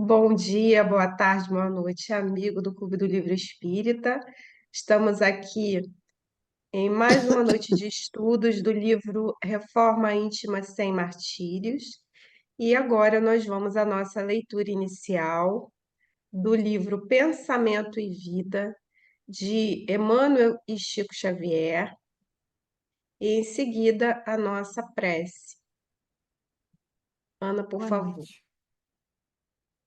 Bom dia, boa tarde, boa noite, amigo do Clube do Livro Espírita. Estamos aqui em mais uma noite de estudos do livro Reforma Íntima Sem Martírios. E agora nós vamos à nossa leitura inicial do livro Pensamento e Vida, de Emmanuel e Chico Xavier, e em seguida a nossa prece. Ana, por Boa favor. noite.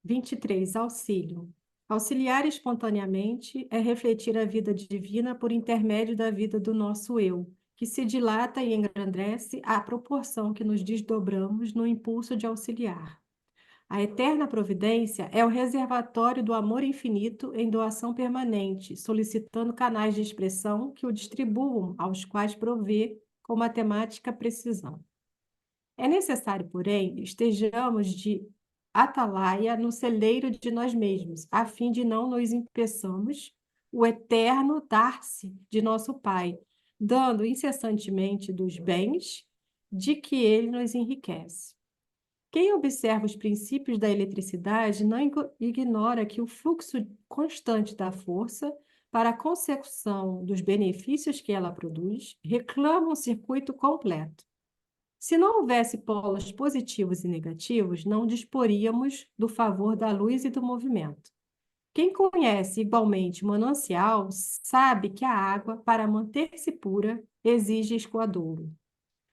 23. Auxílio. Auxiliar espontaneamente é refletir a vida divina por intermédio da vida do nosso eu, que se dilata e engrandece à proporção que nos desdobramos no impulso de auxiliar. A eterna providência é o reservatório do amor infinito em doação permanente, solicitando canais de expressão que o distribuam, aos quais provê com matemática precisão. É necessário, porém, estejamos de atalaia no celeiro de nós mesmos, a fim de não nos impeçamos o eterno dar-se de nosso Pai, dando incessantemente dos bens de que ele nos enriquece. Quem observa os princípios da eletricidade não ignora que o fluxo constante da força para a consecução dos benefícios que ela produz reclama um circuito completo. Se não houvesse polos positivos e negativos, não disporíamos do favor da luz e do movimento. Quem conhece igualmente o manancial sabe que a água, para manter-se pura, exige escoadouro.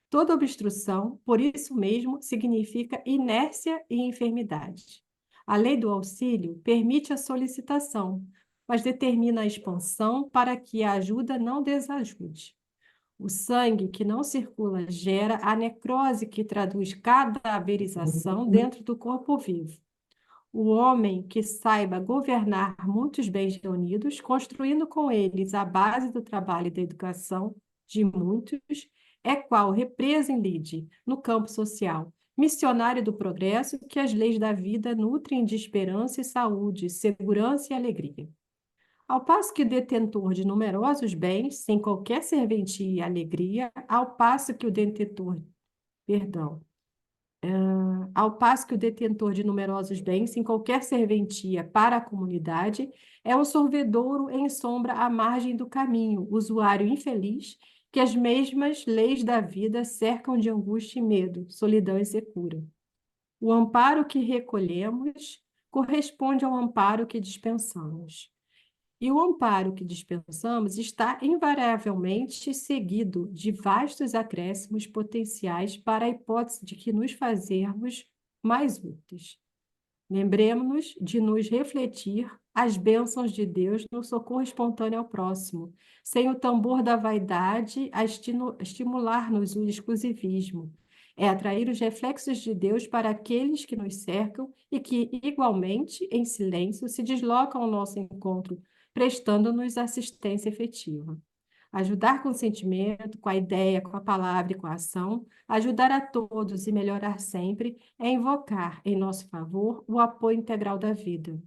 Toda obstrução, por isso mesmo, significa inércia e enfermidade. A lei do auxílio permite a solicitação, mas determina a expansão para que a ajuda não desajude. O sangue que não circula gera a necrose que traduz cadaverização dentro do corpo vivo. O homem que saiba governar muitos bens reunidos, construindo com eles a base do trabalho e da educação de muitos, é qual represa em lide no campo social, missionário do progresso que as leis da vida nutrem de esperança e saúde, segurança e alegria. Ao passo que o detentor de numerosos bens, sem qualquer serventia e alegria, ao passo que o detentor de numerosos bens, sem qualquer serventia para a comunidade, é um sorvedouro em sombra à margem do caminho, usuário infeliz, que as mesmas leis da vida cercam de angústia e medo, solidão e secura. O amparo que recolhemos corresponde ao amparo que dispensamos. E o amparo que dispensamos está invariavelmente seguido de vastos acréscimos potenciais para a hipótese de que nos fazermos mais úteis. Lembremos-nos de nos refletir as bênçãos de Deus no socorro espontâneo ao próximo, sem o tambor da vaidade a estimular-nos o exclusivismo. É atrair os reflexos de Deus para aqueles que nos cercam e que, igualmente, em silêncio, se deslocam ao nosso encontro, prestando-nos assistência efetiva. Ajudar com o sentimento, com a ideia, com a palavra e com a ação, ajudar a todos e melhorar sempre, é invocar em nosso favor o apoio integral da vida.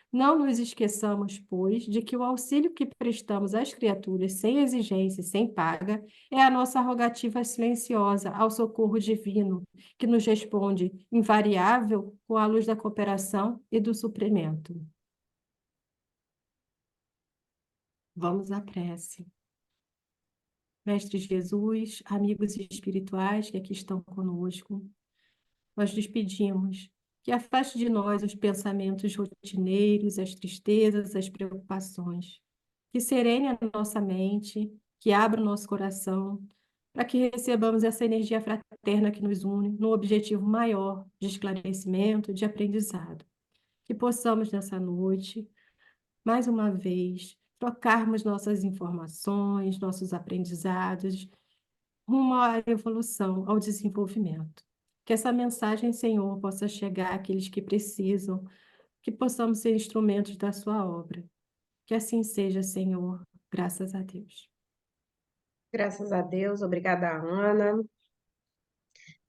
Não nos esqueçamos, pois, de que o auxílio que prestamos às criaturas sem exigência e sem paga é a nossa rogativa silenciosa ao socorro divino, que nos responde invariável com a luz da cooperação e do suprimento. Vamos à prece. Mestre Jesus, amigos espirituais que aqui estão conosco, nós lhes pedimos que afaste de nós os pensamentos rotineiros, as tristezas, as preocupações, que serene a nossa mente, que abra o nosso coração, para que recebamos essa energia fraterna que nos une no objetivo maior de esclarecimento, de aprendizado. Que possamos nessa noite mais uma vez, trocarmos nossas informações, nossos aprendizados, rumo à evolução, ao desenvolvimento. Que essa mensagem, Senhor, possa chegar àqueles que precisam, que possamos ser instrumentos da sua obra. Que assim seja, Senhor, graças a Deus. Graças a Deus, obrigada, Ana.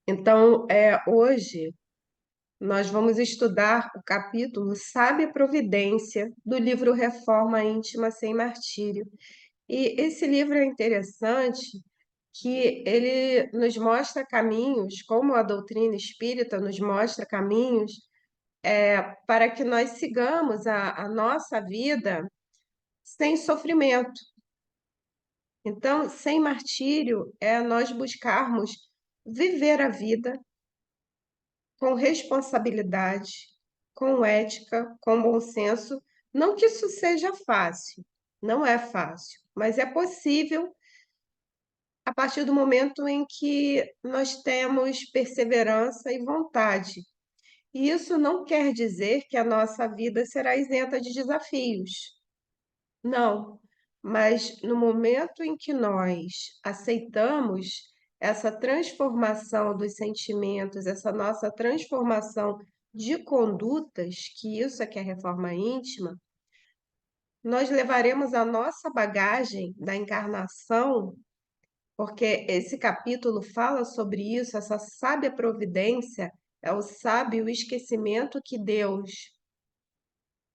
Então, hoje nós vamos estudar o capítulo Sábia Providência do livro Reforma Íntima Sem Martírio. E esse livro é interessante que ele nos mostra caminhos, como a doutrina espírita nos mostra caminhos para que nós sigamos a nossa vida sem sofrimento. Então, sem martírio, é nós buscarmos viver a vida com responsabilidade, com ética, com bom senso. Não que isso seja fácil, não é fácil, mas é possível a partir do momento em que nós temos perseverança e vontade. E isso não quer dizer que a nossa vida será isenta de desafios. Não, mas no momento em que nós aceitamos essa transformação dos sentimentos, essa nossa transformação de condutas, que isso é que é reforma íntima, nós levaremos a nossa bagagem da encarnação, porque esse capítulo fala sobre isso, essa sábia providência, é o sábio esquecimento que Deus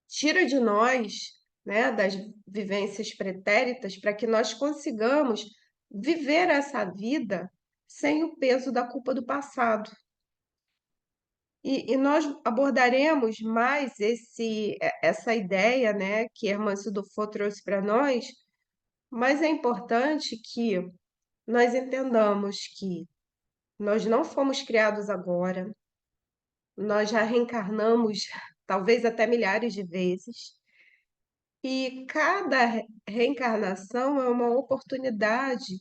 tira de nós, né, das vivências pretéritas, para que nós consigamos viver essa vida sem o peso da culpa do passado. E nós abordaremos mais essa ideia, né, que Hermance Dufour trouxe para nós, mas é importante que nós entendamos que nós não fomos criados agora, nós já reencarnamos talvez até milhares de vezes, e cada reencarnação é uma oportunidade,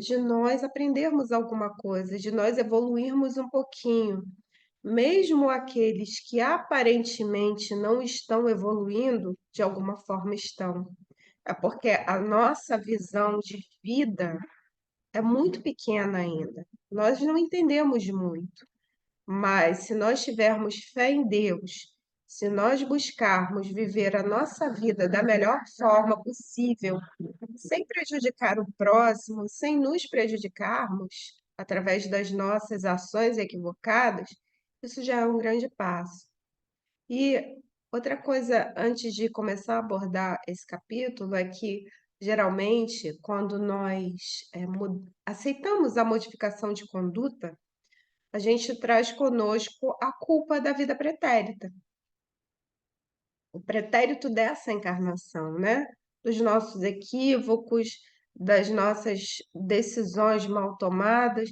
de nós aprendermos alguma coisa, de nós evoluirmos um pouquinho. Mesmo aqueles que aparentemente não estão evoluindo, de alguma forma estão. É porque a nossa visão de vida é muito pequena ainda. Nós não entendemos muito. Mas se nós tivermos fé em Deus, se nós buscarmos viver a nossa vida da melhor forma possível, sem prejudicar o próximo, sem nos prejudicarmos através das nossas ações equivocadas, isso já é um grande passo. E outra coisa, antes de começar a abordar esse capítulo, é que geralmente, quando nós aceitamos a modificação de conduta, a gente traz conosco a culpa da vida pretérita, o pretérito dessa encarnação, né? Dos nossos equívocos, das nossas decisões mal tomadas.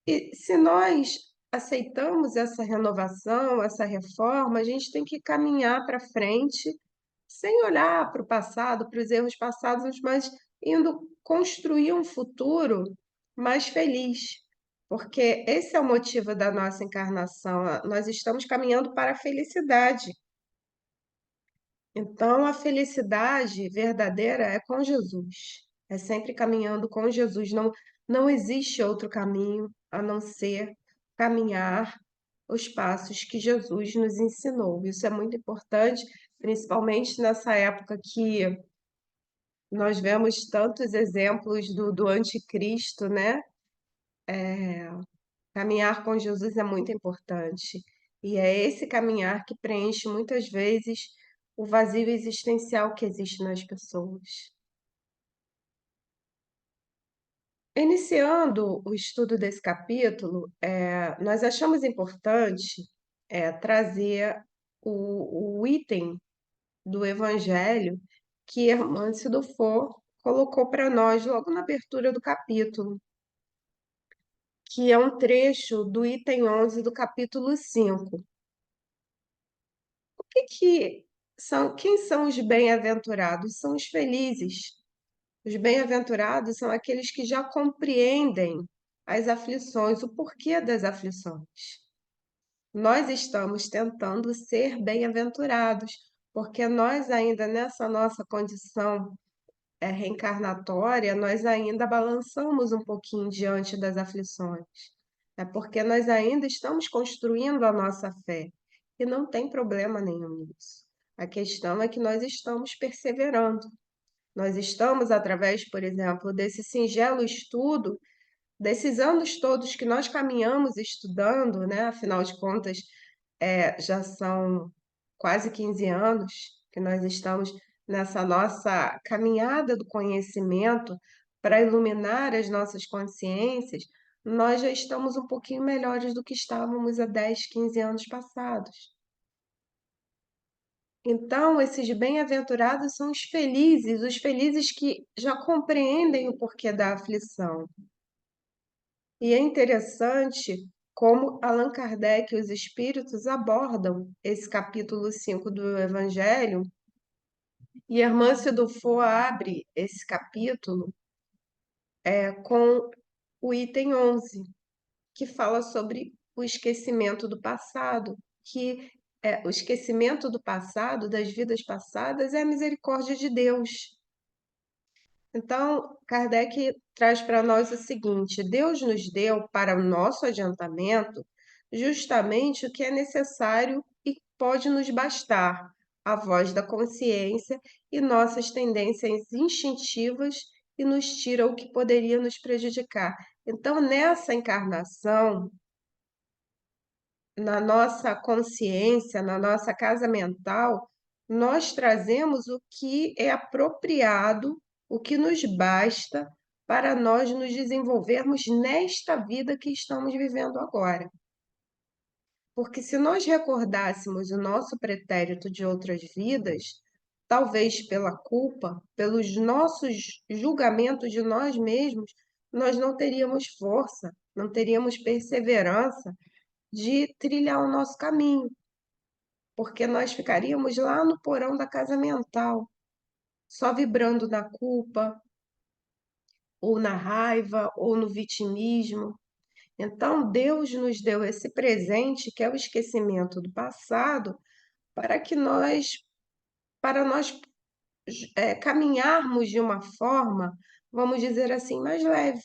E se nós aceitamos essa renovação, essa reforma, a gente tem que caminhar para frente, sem olhar para o passado, para os erros passados, mas indo construir um futuro mais feliz. Porque esse é o motivo da nossa encarnação. Nós estamos caminhando para a felicidade. Então, a felicidade verdadeira é com Jesus. É sempre caminhando com Jesus. Não existe outro caminho a não ser caminhar os passos que Jesus nos ensinou. Isso é muito importante, principalmente nessa época que nós vemos tantos exemplos do anticristo, né? Caminhar com Jesus é muito importante. E é esse caminhar que preenche muitas vezes o vazio existencial que existe nas pessoas. Iniciando o estudo desse capítulo, nós achamos importante trazer o item do Evangelho que Hermance Dufour colocou para nós logo na abertura do capítulo, que é um trecho do item 11 do capítulo 5. Quem são os bem-aventurados? São os felizes. Os bem-aventurados são aqueles que já compreendem as aflições, o porquê das aflições. Nós estamos tentando ser bem-aventurados, porque nós ainda nessa nossa condição reencarnatória, nós ainda balançamos um pouquinho diante das aflições. É porque nós ainda estamos construindo a nossa fé. E não tem problema nenhum nisso. A questão é que nós estamos perseverando. Nós estamos, através, por exemplo, desse singelo estudo, desses anos todos que nós caminhamos estudando, né? Afinal de contas, já são quase 15 anos que nós estamos nessa nossa caminhada do conhecimento para iluminar as nossas consciências, nós já estamos um pouquinho melhores do que estávamos há 10, 15 anos passados. Então, esses bem-aventurados são os felizes que já compreendem o porquê da aflição. E é interessante como Allan Kardec e os espíritos abordam esse capítulo 5 do Evangelho, e Hermâncio Dufour abre esse capítulo com o item 11, que fala sobre o esquecimento do passado, que o esquecimento do passado, das vidas passadas, é a misericórdia de Deus. Então, Kardec traz para nós o seguinte: Deus nos deu para o nosso adiantamento justamente o que é necessário e pode nos bastar, a voz da consciência e nossas tendências instintivas, e nos tira o que poderia nos prejudicar. Então, nessa encarnação, na nossa consciência, na nossa casa mental, nós trazemos o que é apropriado, o que nos basta para nós nos desenvolvermos nesta vida que estamos vivendo agora. Porque se nós recordássemos o nosso pretérito de outras vidas, talvez pela culpa, pelos nossos julgamentos de nós mesmos, nós não teríamos força, não teríamos perseverança de trilhar o nosso caminho, porque nós ficaríamos lá no porão da casa mental, só vibrando na culpa, ou na raiva, ou no vitimismo. Então, Deus nos deu esse presente, que é o esquecimento do passado, para que para nós caminharmos de uma forma, vamos dizer assim, mais leve.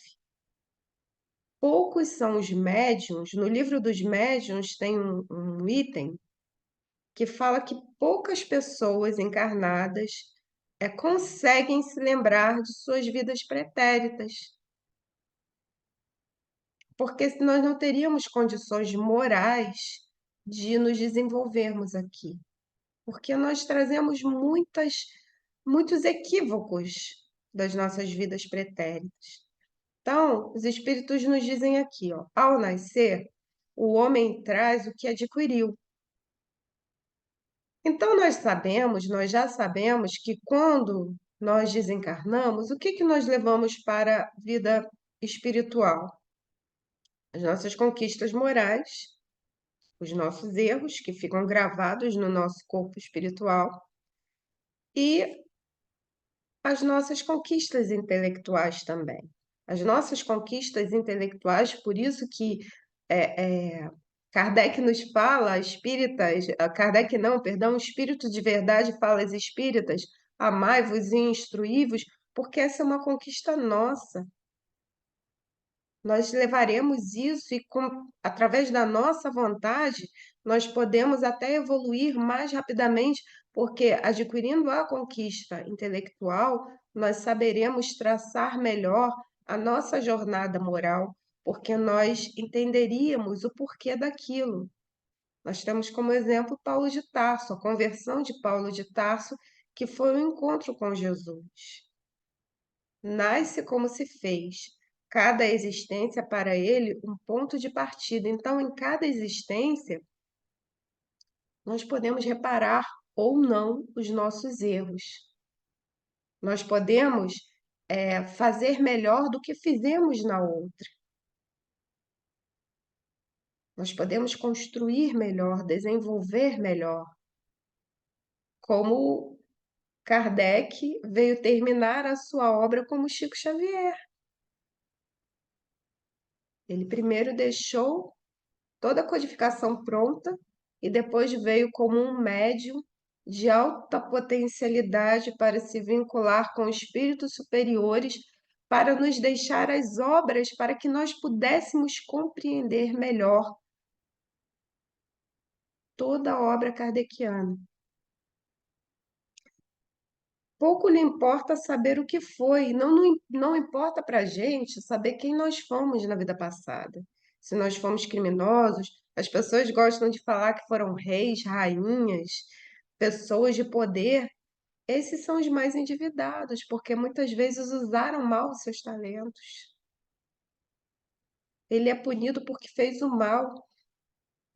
Poucos são os médiuns, no livro dos médiuns tem um item que fala que poucas pessoas encarnadas conseguem se lembrar de suas vidas pretéritas, porque nós não teríamos condições morais de nos desenvolvermos aqui, porque nós trazemos muitos equívocos das nossas vidas pretéritas. Então, os espíritos nos dizem aqui, ó, ao nascer, o homem traz o que adquiriu. Então, nós já sabemos que quando nós desencarnamos, o que que nós levamos para a vida espiritual? As nossas conquistas morais, os nossos erros, que ficam gravados no nosso corpo espiritual, e as nossas conquistas intelectuais também. As nossas conquistas intelectuais, por isso que Kardec nos fala, espíritas, Kardec não, perdão, espírito de verdade fala às espíritas, amai-vos e instruí-vos, porque essa é uma conquista nossa. Nós levaremos isso e, através da nossa vontade, nós podemos até evoluir mais rapidamente, porque adquirindo a conquista intelectual, nós saberemos traçar melhor a nossa jornada moral, porque nós entenderíamos o porquê daquilo. Nós temos como exemplo Paulo de Tarso, a conversão de Paulo de Tarso, que foi um encontro com Jesus. Nasce como se fez. Cada existência para ele um ponto de partida. Então, em cada existência, nós podemos reparar ou não os nossos erros. Nós podemos fazer melhor do que fizemos na outra. Nós podemos construir melhor, desenvolver melhor. Como Kardec veio terminar a sua obra como Chico Xavier. Ele primeiro deixou toda a codificação pronta e depois veio como um médium de alta potencialidade para se vincular com espíritos superiores, para nos deixar as obras para que nós pudéssemos compreender melhor toda a obra kardeciana. Pouco lhe importa saber o que foi, não importa para a gente saber quem nós fomos na vida passada. Se nós fomos criminosos, as pessoas gostam de falar que foram reis, rainhas, pessoas de poder. Esses são os mais endividados, porque muitas vezes usaram mal os seus talentos. ele é punido porque fez o mal.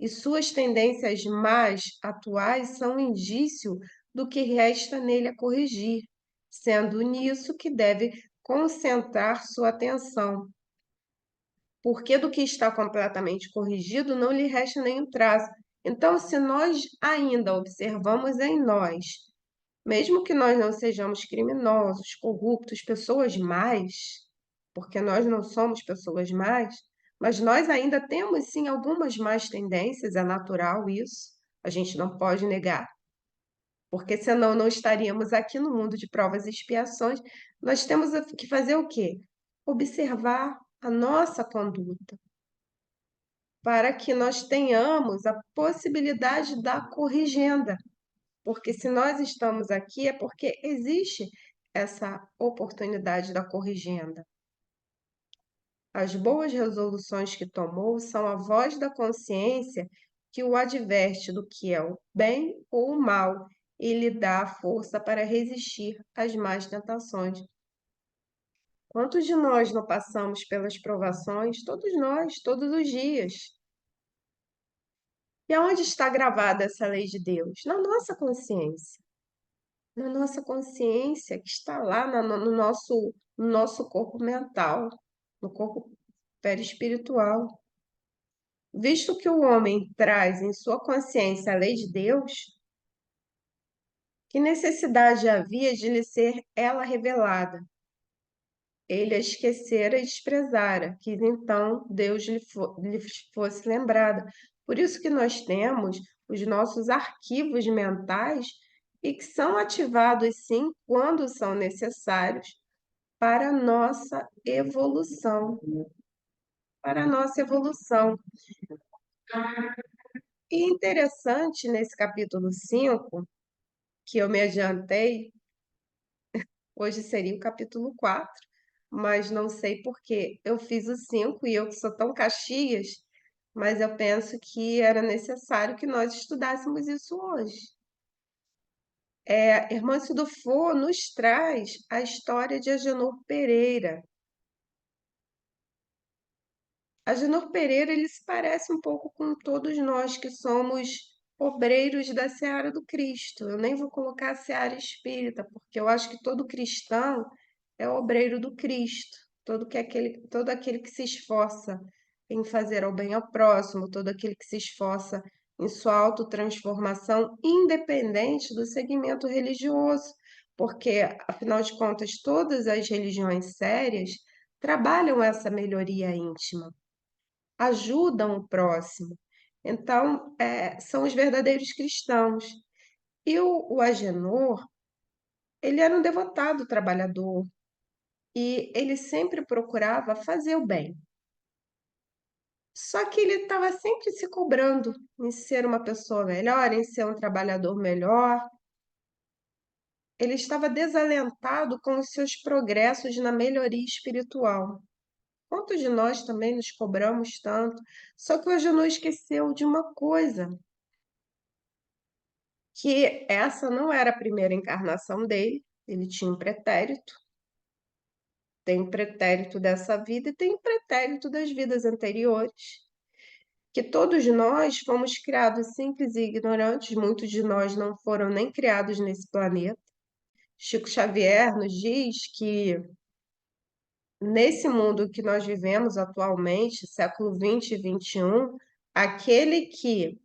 E suas tendências más atuais são um indício do que resta nele a corrigir, sendo nisso que deve concentrar sua atenção. Porque do que está completamente corrigido não lhe resta nenhum traço. Então, se nós ainda observamos em nós, mesmo que nós não sejamos criminosos, corruptos, pessoas más, porque nós não somos pessoas más, mas nós ainda temos sim algumas más tendências, é natural isso, a gente não pode negar, porque senão não estaríamos aqui no mundo de provas e expiações. Nós temos que fazer o quê? Observar a nossa conduta, para que nós tenhamos a possibilidade da corrigenda. Porque se nós estamos aqui é porque existe essa oportunidade da corrigenda. As boas resoluções que tomou são a voz da consciência que o adverte do que é o bem ou o mal e lhe dá a força para resistir às más tentações. Quantos de nós não passamos pelas provações? Todos nós, todos os dias. E aonde está gravada essa lei de Deus? Na nossa consciência. Na nossa consciência, que está lá no nosso corpo mental, no corpo perispiritual. Visto que o homem traz em sua consciência a lei de Deus, que necessidade havia de lhe ser ela revelada? Ele a esquecera e desprezara, quis então Deus lhe fosse lembrada. Por isso que nós temos os nossos arquivos mentais e que são ativados sim quando são necessários para a nossa evolução, para a nossa evolução. E interessante nesse capítulo 5 que eu me adiantei, hoje seria o capítulo 4, mas não sei por quê. Eu fiz o 5 e eu que sou tão Caxias, mas eu penso que era necessário que nós estudássemos isso hoje. Hermâncio Dufour nos traz a história de Agenor Pereira. Agenor Pereira, ele se parece um pouco com todos nós que somos obreiros da seara do Cristo. Eu nem vou colocar a seara espírita, porque eu acho que todo cristão é obreiro do Cristo, todo aquele que se esforça em fazer ao bem ao próximo, todo aquele que se esforça em sua autotransformação, independente do segmento religioso, porque, afinal de contas, todas as religiões sérias trabalham essa melhoria íntima, ajudam o próximo. Então, são os verdadeiros cristãos. E o Agenor, ele era um devotado trabalhador, e ele sempre procurava fazer o bem. Só que ele estava sempre se cobrando em ser uma pessoa melhor, em ser um trabalhador melhor. Ele estava desalentado com os seus progressos na melhoria espiritual. Quantos de nós também nos cobramos tanto? Só que hoje não esqueceu de uma coisa, que essa não era a primeira encarnação dele, ele tinha um pretérito. Tem pretérito dessa vida e tem pretérito das vidas anteriores. Que todos nós fomos criados simples e ignorantes, muitos de nós não foram nem criados nesse planeta. Chico Xavier nos diz que nesse mundo que nós vivemos atualmente, século 20 e 21, aquele que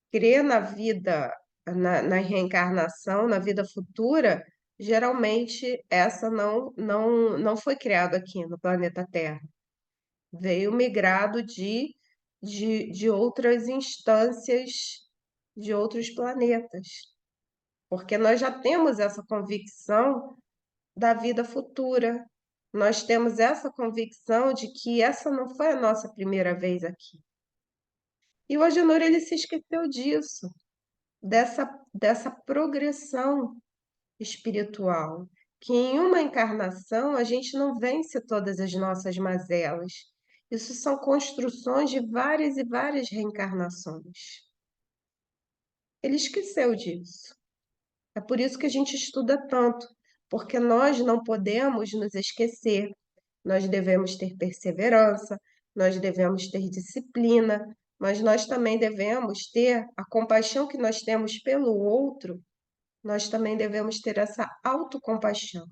crê na vida, na reencarnação, na vida futura, geralmente essa não foi criada aqui no planeta Terra. Veio migrado de outras instâncias, de outros planetas, porque nós já temos essa convicção da vida futura, nós temos essa convicção de que essa não foi a nossa primeira vez aqui. E o Agenor, ele se esqueceu disso, dessa progressão espiritual, que em uma encarnação a gente não vence todas as nossas mazelas. Isso são construções de várias e várias reencarnações. Ele esqueceu disso. É por isso que a gente estuda tanto, porque nós não podemos nos esquecer. Nós devemos ter perseverança, nós devemos ter disciplina, mas nós também devemos ter a compaixão que nós temos pelo outro, nós também devemos ter essa autocompaixão.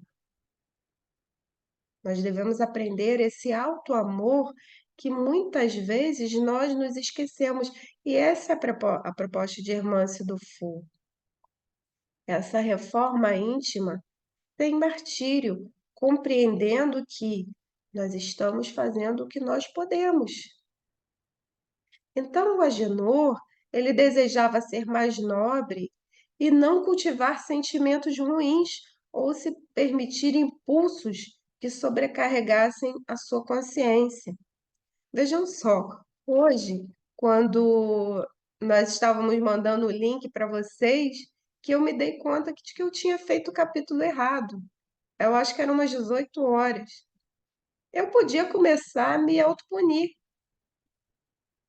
Nós devemos aprender esse auto-amor que muitas vezes nós nos esquecemos. E essa é a proposta de Hermance Dufour. Essa reforma íntima sem martírio, compreendendo que nós estamos fazendo o que nós podemos. Então, o Agenor, ele desejava ser mais nobre e não cultivar sentimentos ruins ou se permitir impulsos que sobrecarregassem a sua consciência. Vejam só, hoje, quando nós estávamos mandando o link para vocês, que eu me dei conta de que eu tinha feito o capítulo errado. Eu acho que eram umas 18 horas. Eu podia começar a me autopunir,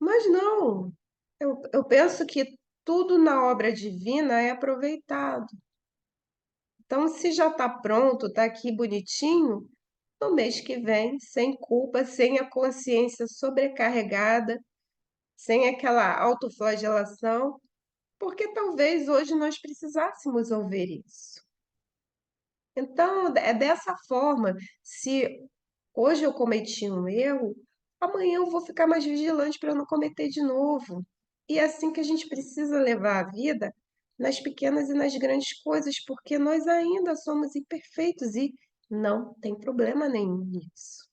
mas não. Eu penso que tudo na obra divina é aproveitado. Então, se já está pronto, está aqui bonitinho, no mês que vem, sem culpa, sem a consciência sobrecarregada, sem aquela autoflagelação, porque talvez hoje nós precisássemos ouvir isso. Então, é dessa forma, se hoje eu cometi um erro, amanhã eu vou ficar mais vigilante para não cometer de novo. E é assim que a gente precisa levar a vida nas pequenas e nas grandes coisas, porque nós ainda somos imperfeitos e não tem problema nenhum nisso.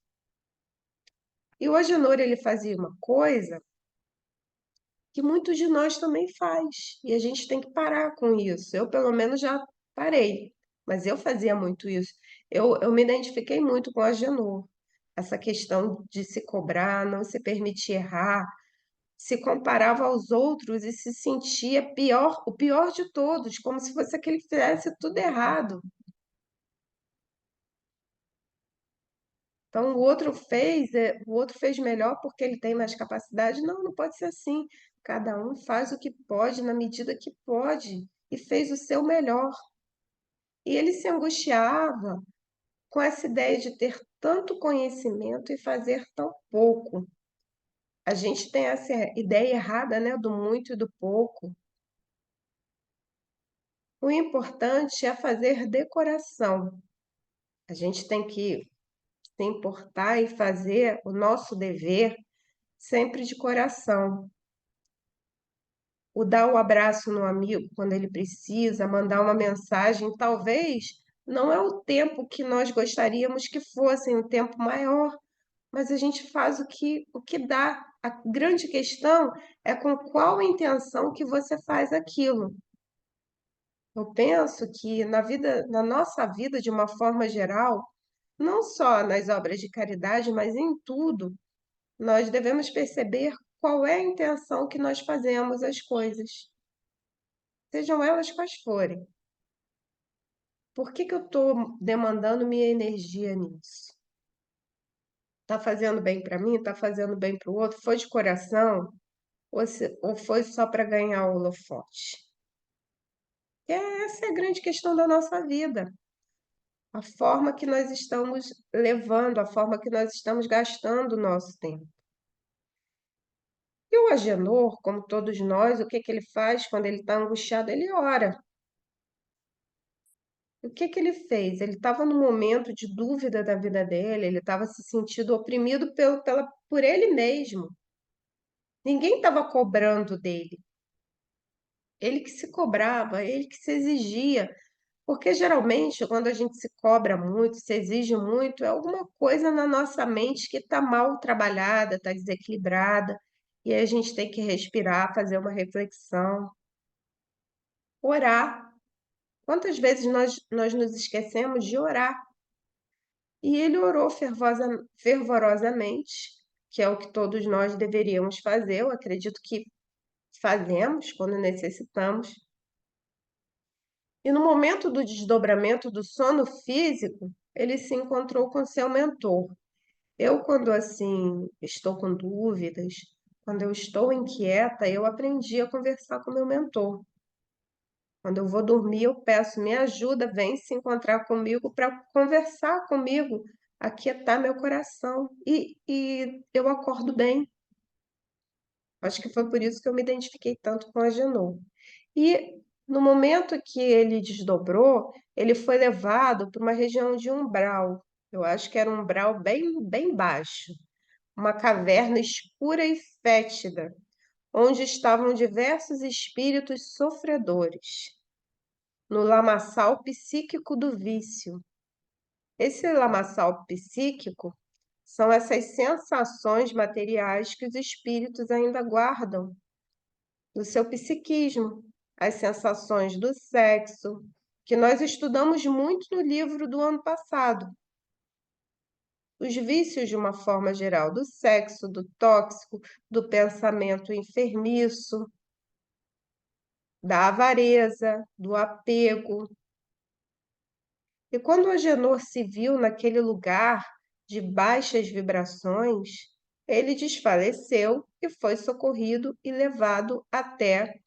E o Agenor, ele fazia uma coisa que muitos de nós também faz, e a gente tem que parar com isso. Eu, pelo menos, já parei, mas eu fazia muito isso. Eu me identifiquei muito com a Agenor. Essa questão de se cobrar, não se permitir errar, se comparava aos outros e se sentia pior, o pior de todos, como se fosse aquele que fizesse tudo errado. Então, o outro fez melhor porque ele tem mais capacidade. Não, não pode ser assim. Cada um faz o que pode na medida que pode e fez o seu melhor. E ele se angustiava com essa ideia de ter tanto conhecimento e fazer tão pouco. A gente tem essa ideia errada, né, do muito e do pouco. O importante é fazer decoração. A gente tem que se importar e fazer o nosso dever sempre de coração. O dar o abraço no amigo quando ele precisa, mandar uma mensagem, talvez não é o tempo que nós gostaríamos que fosse, um tempo maior, mas a gente faz o que dá. A grande questão é com qual intenção que você faz aquilo. Eu penso que na nossa vida, de uma forma geral, não só nas obras de caridade, mas em tudo, nós devemos perceber qual é a intenção que nós fazemos as coisas, sejam elas quais forem. Por que eu estou demandando minha energia nisso? Está fazendo bem para mim? Está fazendo bem para o outro? Foi de coração? Ou foi só para ganhar o holofote? Essa é a grande questão da nossa vida. A forma que nós estamos levando, a forma que nós estamos gastando o nosso tempo. E o Agenor, como todos nós, o que ele faz quando ele está angustiado? Ele ora. O que ele fez? Ele estava num momento de dúvida da vida dele, ele estava se sentindo oprimido por ele mesmo. Ninguém estava cobrando dele. Ele que se cobrava, ele que se exigia. Porque geralmente, quando a gente se cobra muito, se exige muito, é alguma coisa na nossa mente que está mal trabalhada, está desequilibrada, e aí a gente tem que respirar, fazer uma reflexão, orar. Quantas vezes nós nos esquecemos de orar? E ele orou fervorosamente, que é o que todos nós deveríamos fazer, eu acredito que fazemos quando necessitamos. E no momento do desdobramento do sono físico, ele se encontrou com seu mentor. Eu, quando assim estou com dúvidas, quando eu estou inquieta, eu aprendi a conversar com meu mentor. Quando eu vou dormir, eu peço, me ajuda, vem se encontrar comigo para conversar comigo aquietar meu coração e eu acordo bem. Acho que foi por isso que eu me identifiquei tanto com Agenor. E no momento que ele desdobrou, ele foi levado para uma região de umbral. Eu acho que era um umbral bem baixo, uma caverna escura e fétida, onde estavam diversos espíritos sofredores, no lamaçal psíquico do vício. Esse lamaçal psíquico são essas sensações materiais que os espíritos ainda guardam do seu psiquismo, as sensações do sexo, que nós estudamos muito no livro do ano passado. Os vícios, de uma forma geral, do sexo, do tóxico, do pensamento enfermiço, da avareza, do apego. E quando Agenor se viu naquele lugar de baixas vibrações, ele desfaleceu e foi socorrido e levado até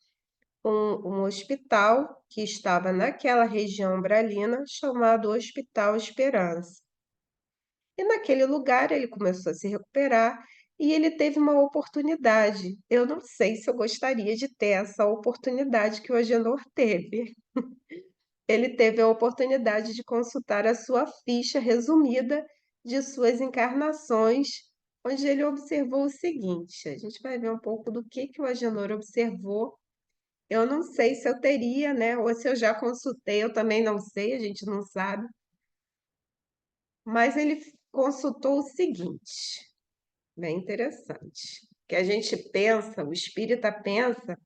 um hospital que estava naquela região umbralina, chamado Hospital Esperança. E naquele lugar ele começou a se recuperar e ele teve uma oportunidade. Eu não sei se eu gostaria de ter essa oportunidade que o Agenor teve. Ele teve a oportunidade de consultar a sua ficha resumida de suas encarnações, onde ele observou o seguinte: a gente vai ver um pouco do que o Agenor observou. Eu não sei se eu teria, né? Ou se eu já consultei, eu também não sei, a gente não sabe. Mas ele consultou o seguinte, bem interessante, que a gente pensa, o espírita pensa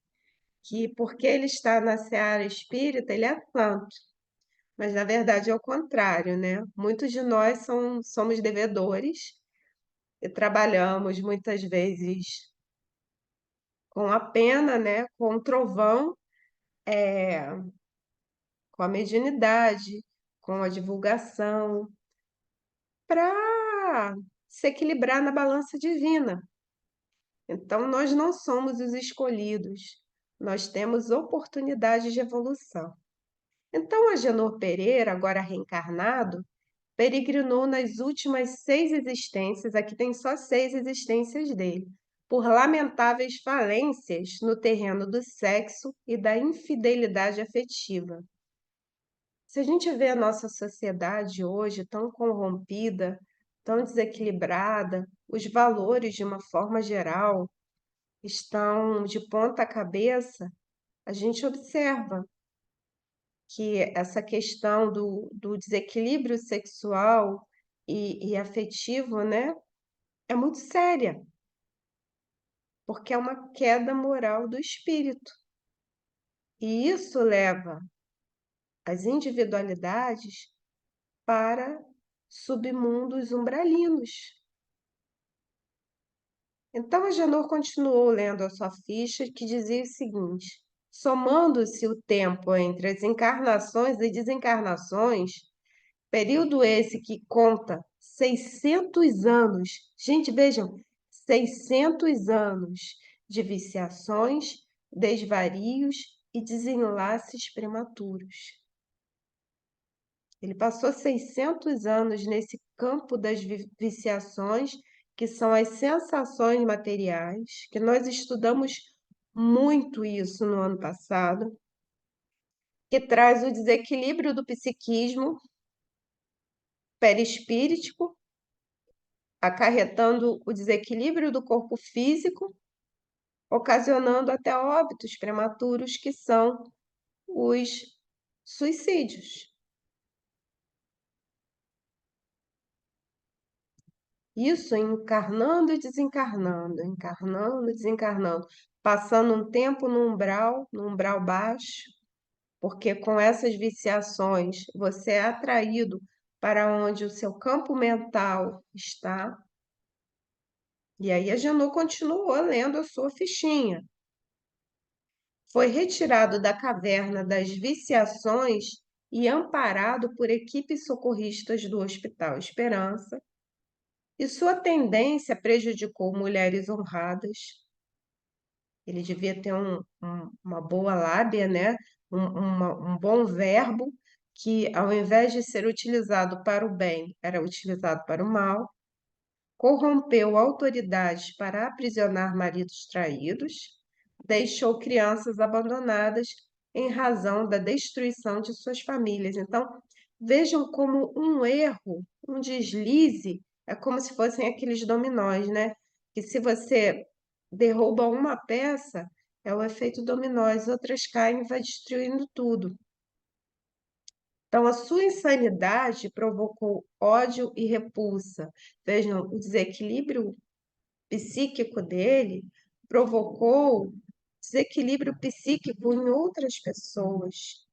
que porque ele está na seara espírita, ele é santo. Mas na verdade é o contrário, né? Muitos de nós somos devedores e trabalhamos muitas vezes com a pena, né? Com o trovão, é, com a mediunidade, com a divulgação, para se equilibrar na balança divina. Então, nós não somos os escolhidos, nós temos oportunidade de evolução. Então, Agenor Pereira, agora reencarnado, peregrinou nas últimas 6 existências, aqui tem só 6 existências dele, por lamentáveis falências no terreno do sexo e da infidelidade afetiva. Se a gente vê a nossa sociedade hoje tão corrompida, tão desequilibrada, os valores, de uma forma geral, estão de ponta cabeça, a gente observa que essa questão do desequilíbrio sexual e afetivo, né, é muito séria, porque é uma queda moral do espírito. E isso leva as individualidades para submundos umbralinos. Então, Agenor continuou lendo a sua ficha, que dizia o seguinte: somando-se o tempo entre as encarnações e desencarnações, período esse que conta 600 anos, gente, vejam, 600 anos de viciações, desvarios e desenlaces prematuros. Ele passou 600 anos nesse campo das viciações, que são as sensações materiais, que nós estudamos muito isso no ano passado, que traz o desequilíbrio do psiquismo perispíritico, acarretando o desequilíbrio do corpo físico, ocasionando até óbitos prematuros, que são os suicídios. Isso encarnando e desencarnando, encarnando e desencarnando, passando um tempo no umbral baixo, porque com essas viciações você é atraído para onde o seu campo mental está. E aí a Janô continuou lendo a sua fichinha. Foi retirado da caverna das viciações e amparado por equipes socorristas do Hospital Esperança, e sua tendência prejudicou mulheres honradas. Ele devia ter uma boa lábia, né? Um bom verbo, que, ao invés de ser utilizado para o bem, era utilizado para o mal, corrompeu autoridades para aprisionar maridos traídos, deixou crianças abandonadas em razão da destruição de suas famílias. Então, vejam como um erro, um deslize, é como se fossem aqueles dominós, né? Que se você derruba uma peça, é o efeito dominó, as outras caem e vai destruindo tudo. Então, a sua insanidade provocou ódio e repulsa. Vejam, o desequilíbrio psíquico dele provocou desequilíbrio psíquico em outras pessoas,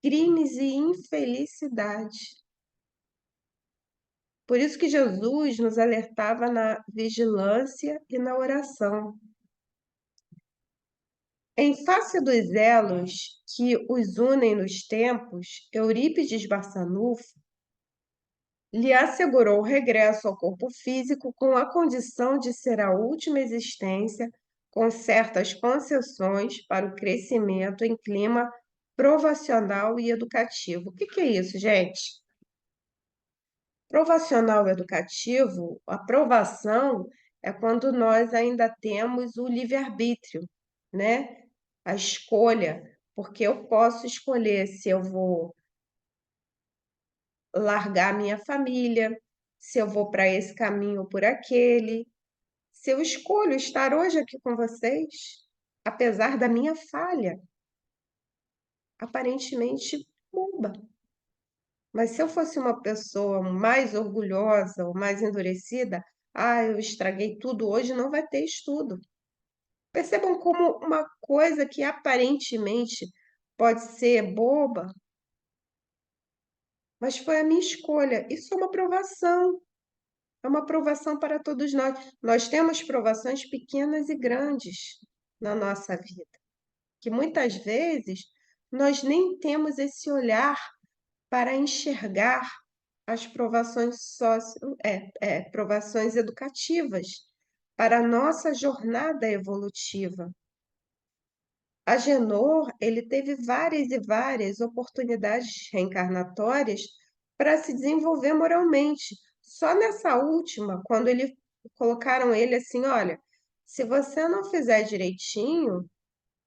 crimes e infelicidade. Por isso que Jesus nos alertava na vigilância e na oração. Em face dos elos que os unem nos tempos, Eurípides Barçanufo lhe assegurou o regresso ao corpo físico com a condição de ser a última existência, com certas concessões para o crescimento em clima provacional e educativo. O que é isso, gente? Provacional e educativo, a provação é quando nós ainda temos o livre-arbítrio, né? A escolha, porque eu posso escolher se eu vou largar minha família, se eu vou para esse caminho ou por aquele, se eu escolho estar hoje aqui com vocês, apesar da minha falha, aparentemente boba. Mas se eu fosse uma pessoa mais orgulhosa ou mais endurecida, eu estraguei tudo, hoje não vai ter estudo. Percebam como uma coisa que aparentemente pode ser boba, mas foi a minha escolha. Isso é uma provação para todos nós. Nós temos provações pequenas e grandes na nossa vida, que muitas vezes nós nem temos esse olhar para enxergar as provações provações educativas para a nossa jornada evolutiva. Agenor, ele teve várias e várias oportunidades reencarnatórias para se desenvolver moralmente. Só nessa última, quando colocaram ele assim, olha, se você não fizer direitinho,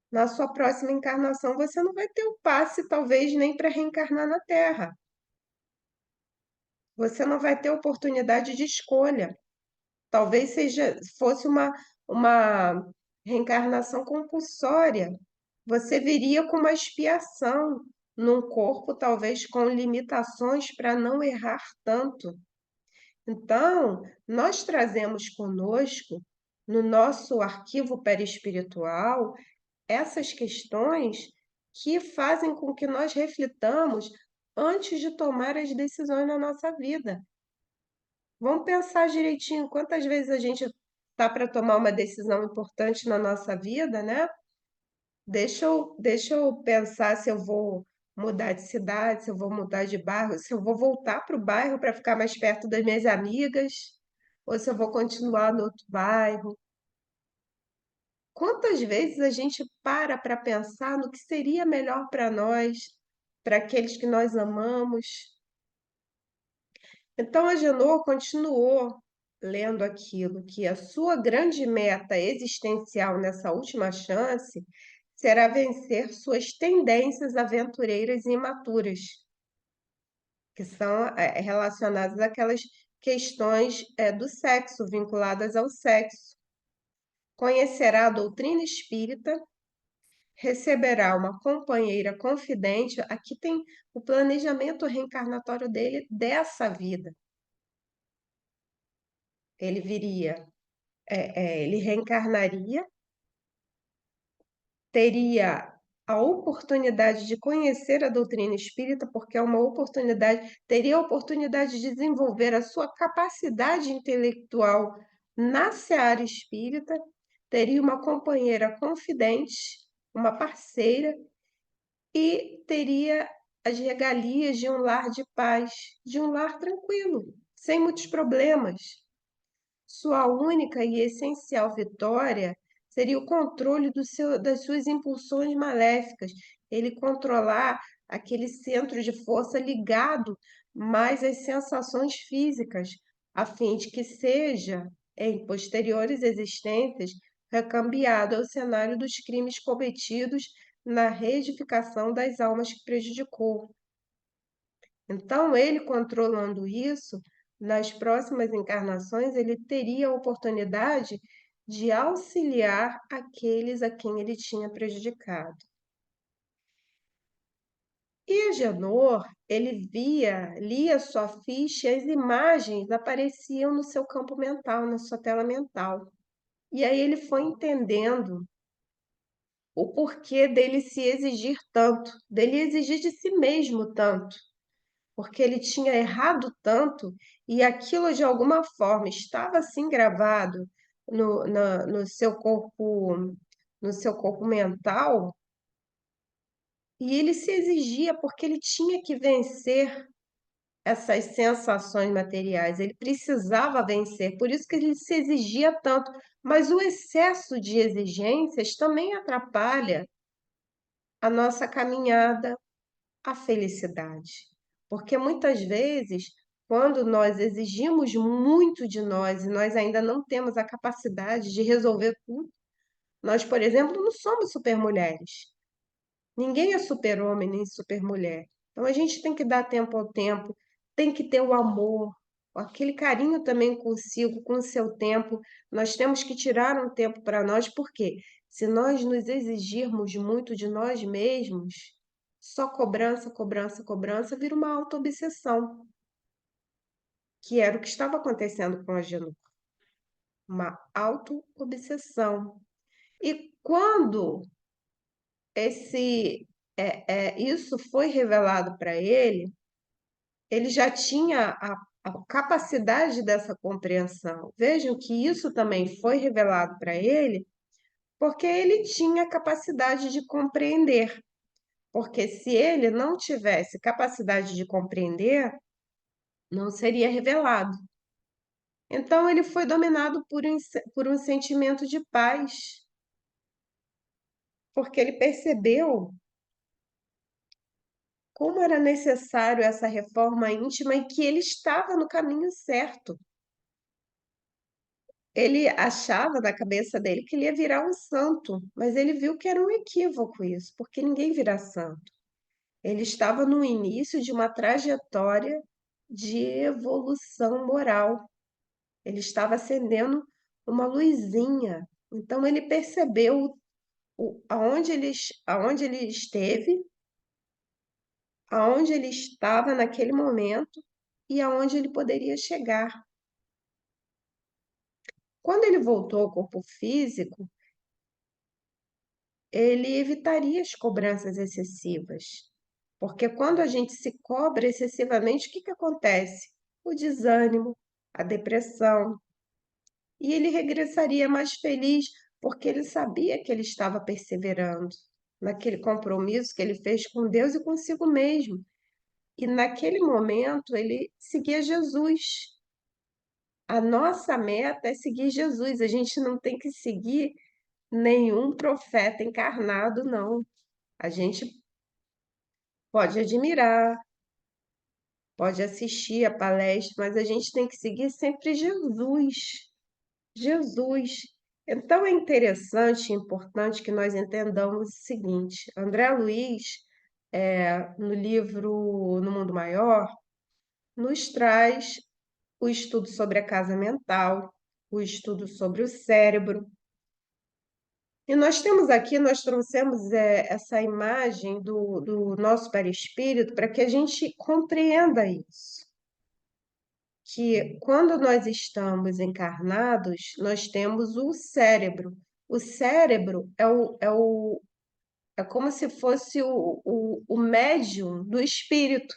na sua próxima encarnação você não vai ter o passe, talvez nem para reencarnar na Terra. Você não vai ter oportunidade de escolha. Talvez fosse uma reencarnação compulsória. Você viria com uma expiação num corpo, talvez com limitações para não errar tanto. Então, nós trazemos conosco, no nosso arquivo perispiritual, essas questões que fazem com que nós reflitamos antes de tomar as decisões na nossa vida. Vamos pensar direitinho quantas vezes a gente está para tomar uma decisão importante na nossa vida, né? Deixa eu pensar se eu vou mudar de cidade, se eu vou mudar de bairro, se eu vou voltar para o bairro para ficar mais perto das minhas amigas, ou se eu vou continuar no outro bairro. Quantas vezes a gente para pensar no que seria melhor para nós, para aqueles que nós amamos? Então, Agenor continuou lendo aquilo, que a sua grande meta existencial nessa última chance será vencer suas tendências aventureiras e imaturas, que são relacionadas àquelas questões do sexo, vinculadas ao sexo. Conhecerá a doutrina espírita, receberá uma companheira confidente. Aqui tem o planejamento reencarnatório dele dessa vida. Ele viria, ele reencarnaria, teria a oportunidade de conhecer a doutrina espírita, porque é uma oportunidade, teria a oportunidade de desenvolver a sua capacidade intelectual na seara espírita, teria uma companheira confidente, uma parceira, e teria as regalias de um lar de paz, de um lar tranquilo, sem muitos problemas. Sua única e essencial vitória seria o controle das suas impulsões maléficas, ele controlar aquele centro de força ligado mais às sensações físicas, a fim de que seja, em posteriores existências, recambiado ao cenário dos crimes cometidos na reedificação das almas que prejudicou. Então, ele controlando isso, nas próximas encarnações, ele teria a oportunidade de auxiliar aqueles a quem ele tinha prejudicado. E Agenor, ele lia sua ficha e as imagens apareciam no seu campo mental, na sua tela mental. E aí ele foi entendendo o porquê dele se exigir tanto, dele exigir de si mesmo tanto, porque ele tinha errado tanto e aquilo de alguma forma estava assim gravado no seu corpo mental, e ele se exigia porque ele tinha que vencer essas sensações materiais, ele precisava vencer, por isso que ele se exigia tanto. Mas o excesso de exigências também atrapalha a nossa caminhada à felicidade. Porque muitas vezes, quando nós exigimos muito de nós e nós ainda não temos a capacidade de resolver tudo, nós, por exemplo, não somos supermulheres. Ninguém é super-homem nem super-mulher. Então a gente tem que dar tempo ao tempo, tem que ter o amor, aquele carinho também consigo, com o seu tempo. Nós temos que tirar um tempo para nós, porque se nós nos exigirmos muito de nós mesmos, só cobrança, cobrança, cobrança, vira uma auto-obsessão, que era o que estava acontecendo com a Genu, uma auto-obsessão. E quando isso foi revelado para ele, ele já tinha a capacidade dessa compreensão. Vejam que isso também foi revelado para ele, porque ele tinha a capacidade de compreender. Porque se ele não tivesse capacidade de compreender, não seria revelado. Então, ele foi dominado por um sentimento de paz, porque ele percebeu como era necessário essa reforma íntima e que ele estava no caminho certo. Ele achava na cabeça dele que ele ia virar um santo, mas ele viu que era um equívoco isso, porque ninguém vira santo. Ele estava no início de uma trajetória de evolução moral. Ele estava acendendo uma luzinha. Então ele percebeu aonde ele esteve, aonde ele estava naquele momento e aonde ele poderia chegar. Quando ele voltou ao corpo físico, ele evitaria as cobranças excessivas. Porque quando a gente se cobra excessivamente, o que que acontece? O desânimo, a depressão. E ele regressaria mais feliz, porque ele sabia que ele estava perseverando naquele compromisso que ele fez com Deus e consigo mesmo. E naquele momento ele seguia Jesus. A nossa meta é seguir Jesus. A gente não tem que seguir nenhum profeta encarnado, não. A gente pode admirar, pode assistir a palestra, mas a gente tem que seguir sempre Jesus. Jesus. Então é interessante e importante que nós entendamos o seguinte: André Luiz, no livro No Mundo Maior, nos traz o estudo sobre a casa mental, o estudo sobre o cérebro. E nós trouxemos essa imagem do nosso perispírito para que a gente compreenda isso. Que quando nós estamos encarnados, nós temos o cérebro. O cérebro é como se fosse o médium do espírito,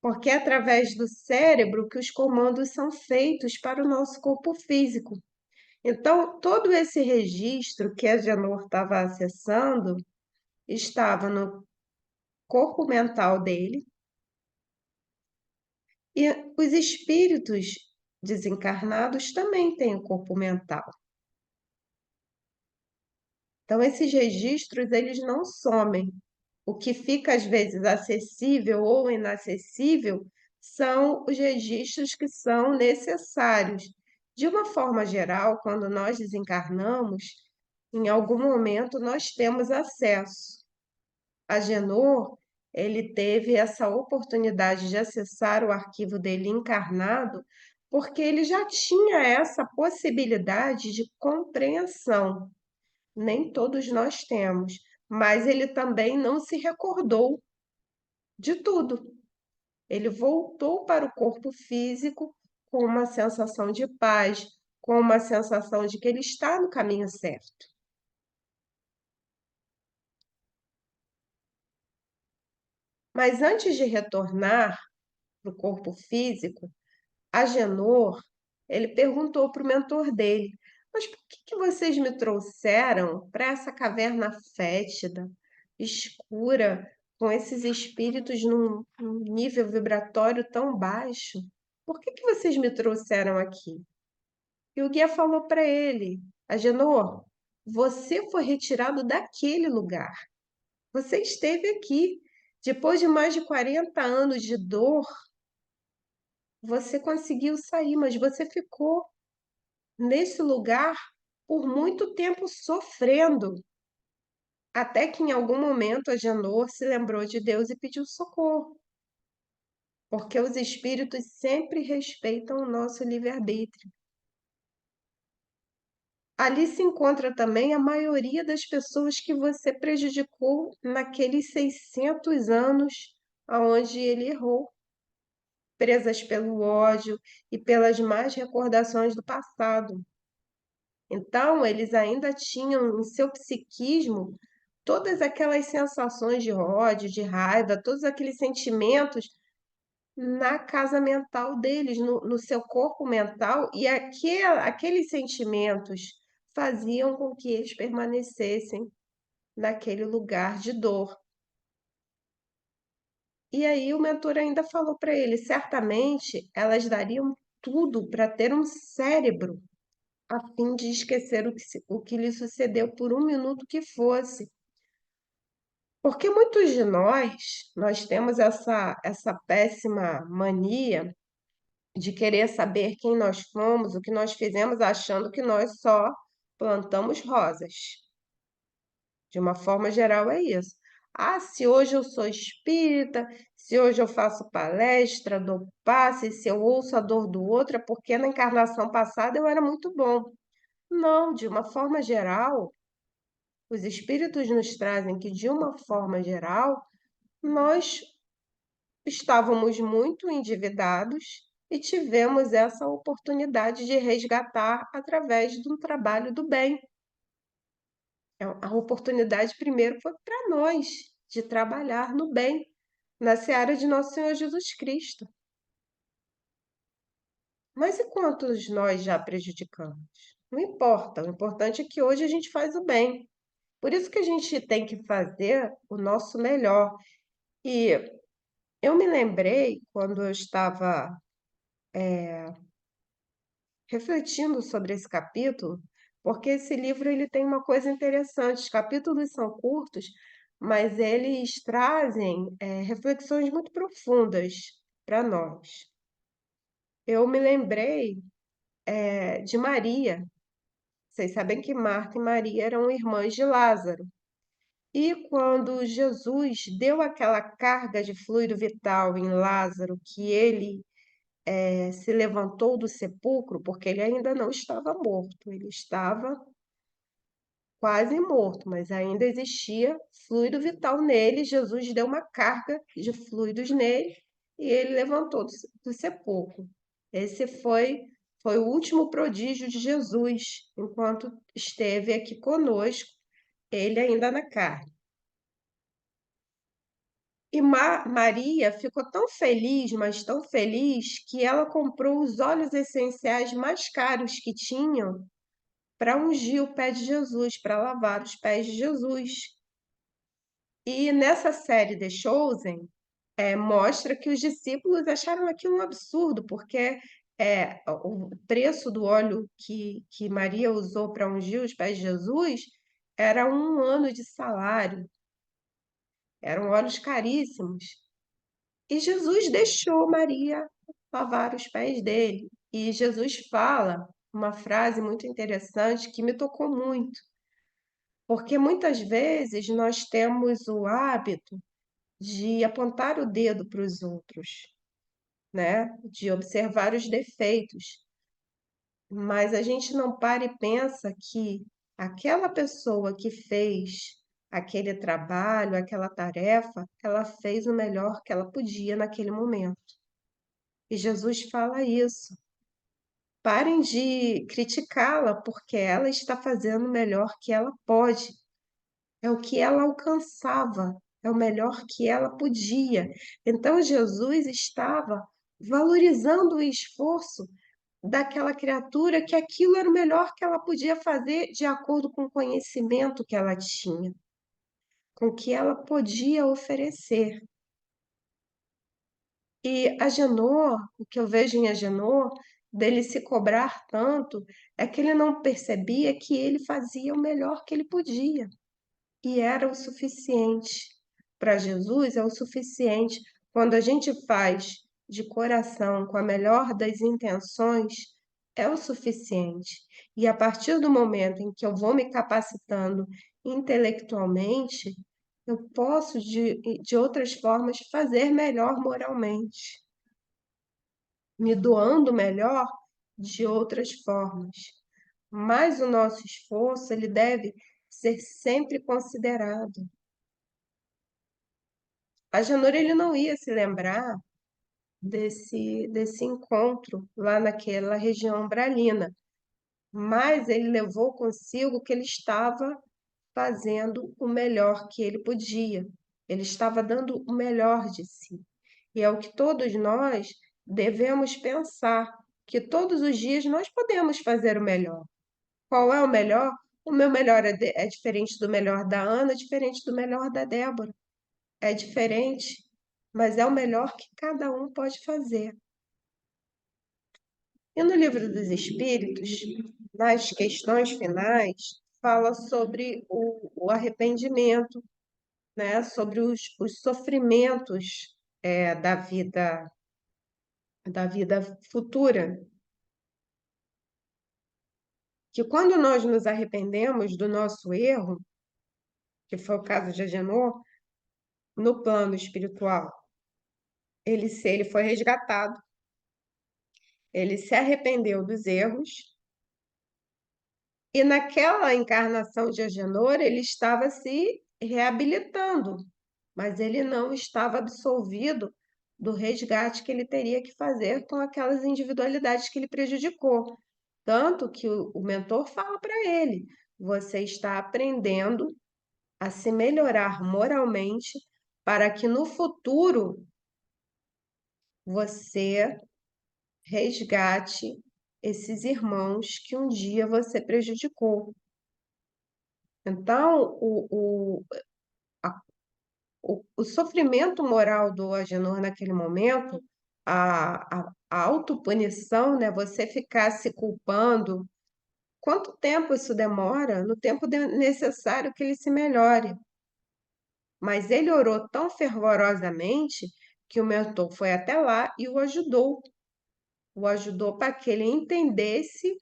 porque é através do cérebro que os comandos são feitos para o nosso corpo físico. Então, todo esse registro que a Janor estava acessando estava no corpo mental dele, e os espíritos desencarnados também têm o corpo mental. Então, esses registros, eles não somem, O que fica, às vezes, acessível ou inacessível são os registros que são necessários. De uma forma geral, quando nós desencarnamos, em algum momento nós temos acesso. Agenor, ele teve essa oportunidade de acessar o arquivo dele encarnado, porque ele já tinha essa possibilidade de compreensão. Nem todos nós temos, mas ele também não se recordou de tudo. Ele voltou para o corpo físico com uma sensação de paz, com uma sensação de que ele está no caminho certo. Mas antes de retornar para o corpo físico, Agenor, ele perguntou para o mentor dele: mas por que vocês me trouxeram para essa caverna fétida, escura, com esses espíritos num nível vibratório tão baixo? Por que vocês me trouxeram aqui? E o guia falou para ele: Agenor, você foi retirado daquele lugar. Você esteve aqui. Depois de mais de 40 anos de dor, você conseguiu sair, mas você ficou nesse lugar por muito tempo sofrendo, até que em algum momento Agenor se lembrou de Deus e pediu socorro, porque os espíritos sempre respeitam o nosso livre-arbítrio. Ali se encontra também a maioria das pessoas que você prejudicou naqueles 600 anos aonde ele errou, presas pelo ódio e pelas más recordações do passado. Então, eles ainda tinham em seu psiquismo todas aquelas sensações de ódio, de raiva, todos aqueles sentimentos na casa mental deles, no seu corpo mental, e aqueles sentimentos faziam com que eles permanecessem naquele lugar de dor. E aí o mentor ainda falou para ele: certamente elas dariam tudo para ter um cérebro a fim de esquecer o que lhe sucedeu por um minuto que fosse. Porque muitos de nós temos essa péssima mania de querer saber quem nós fomos, o que nós fizemos, achando que nós só plantamos rosas. De uma forma geral, é isso. Ah, se hoje eu sou espírita, se hoje eu faço palestra, dou passe, se eu ouço a dor do outro, é porque na encarnação passada eu era muito bom. Não, de uma forma geral, os espíritos nos trazem que, de uma forma geral, nós estávamos muito endividados e tivemos essa oportunidade de resgatar através de um trabalho do bem. A oportunidade primeiro foi para nós de trabalhar no bem, na seara de nosso Senhor Jesus Cristo. Mas e quantos nós já prejudicamos? Não importa, o importante é que hoje a gente faz o bem. Por isso que a gente tem que fazer o nosso melhor. E eu me lembrei, quando eu estava refletindo sobre esse capítulo, porque esse livro ele tem uma coisa interessante. Os capítulos são curtos, mas eles trazem reflexões muito profundas para nós. Eu me lembrei de Maria. Vocês sabem que Marta e Maria eram irmãs de Lázaro. E quando Jesus deu aquela carga de fluido vital em Lázaro, que ele se levantou do sepulcro, porque ele ainda não estava morto, ele estava quase morto, mas ainda existia fluido vital nele. Jesus deu uma carga de fluidos nele e ele levantou do sepulcro. Esse foi o último prodígio de Jesus, enquanto esteve aqui conosco, ele ainda na carne. E Maria ficou tão feliz, mas tão feliz, que ela comprou os óleos essenciais mais caros que tinham para ungir o pé de Jesus, para lavar os pés de Jesus. E nessa série The Chosen, mostra que os discípulos acharam aquilo um absurdo, porque o preço do óleo que Maria usou para ungir os pés de Jesus era um ano de salário. eram óleos caríssimos. E Jesus deixou Maria lavar os pés dele. E Jesus fala uma frase muito interessante que me tocou muito, porque muitas vezes nós temos o hábito de apontar o dedo para os outros, né? De observar os defeitos, mas a gente não para e pensa que aquela pessoa que fez aquele trabalho, aquela tarefa, ela fez o melhor que ela podia naquele momento. E Jesus fala isso. Parem de criticá-la, porque ela está fazendo o melhor que ela pode. É o que ela alcançava, é o melhor que ela podia. Então, Jesus estava valorizando o esforço daquela criatura, que aquilo era o melhor que ela podia fazer de acordo com o conhecimento que ela tinha, com o que ela podia oferecer. E Agenor, o que eu vejo em Agenor, dele se cobrar tanto, é que ele não percebia que ele fazia o melhor que ele podia. E era o suficiente. Para Jesus é o suficiente. Quando a gente faz de coração, com a melhor das intenções, é o suficiente. E a partir do momento em que eu vou me capacitando intelectualmente, eu posso, de outras formas, fazer melhor moralmente, me doando melhor de outras formas. Mas o nosso esforço, ele deve ser sempre considerado. Agenor, ele não ia se lembrar desse encontro lá naquela região umbralina, mas ele levou consigo que ele estava fazendo o melhor que ele podia. Ele estava dando o melhor de si. E é o que todos nós devemos pensar, que todos os dias nós podemos fazer o melhor. Qual é o melhor? O meu melhor é diferente do melhor da Ana, é diferente do melhor da Débora. É diferente, mas é o melhor que cada um pode fazer. E no Livro dos Espíritos, nas questões finais, fala sobre o arrependimento, né? Sobre os sofrimentos da vida futura. Que quando nós nos arrependemos do nosso erro, que foi o caso de Agenor, no plano espiritual, ele foi resgatado, ele se arrependeu dos erros, e naquela encarnação de Agenor, ele estava se reabilitando, mas ele não estava absolvido do resgate que ele teria que fazer com aquelas individualidades que ele prejudicou. Tanto que o mentor fala para ele: você está aprendendo a se melhorar moralmente para que no futuro você resgate esses irmãos que um dia você prejudicou. Então, o sofrimento moral do Agenor naquele momento, a autopunição, né? Você ficar se culpando, quanto tempo isso demora? No tempo necessário que ele se melhore. Mas ele orou tão fervorosamente que o mentor foi até lá e o ajudou. O ajudou para que ele entendesse,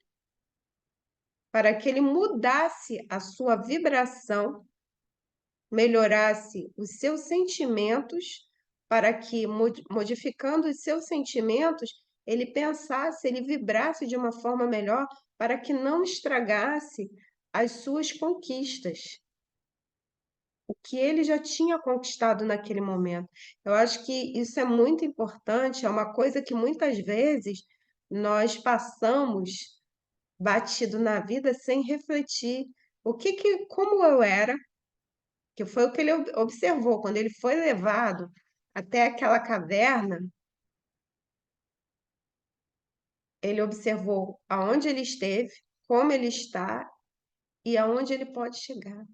para que ele mudasse a sua vibração, melhorasse os seus sentimentos, para que, modificando os seus sentimentos, ele pensasse, ele vibrasse de uma forma melhor, para que não estragasse as suas conquistas, o que ele já tinha conquistado naquele momento. Eu acho que isso é muito importante, é uma coisa que muitas vezes nós passamos batido na vida sem refletir como eu era, que foi o que ele observou quando ele foi levado até aquela caverna. Ele observou aonde ele esteve, como ele está e aonde ele pode chegar.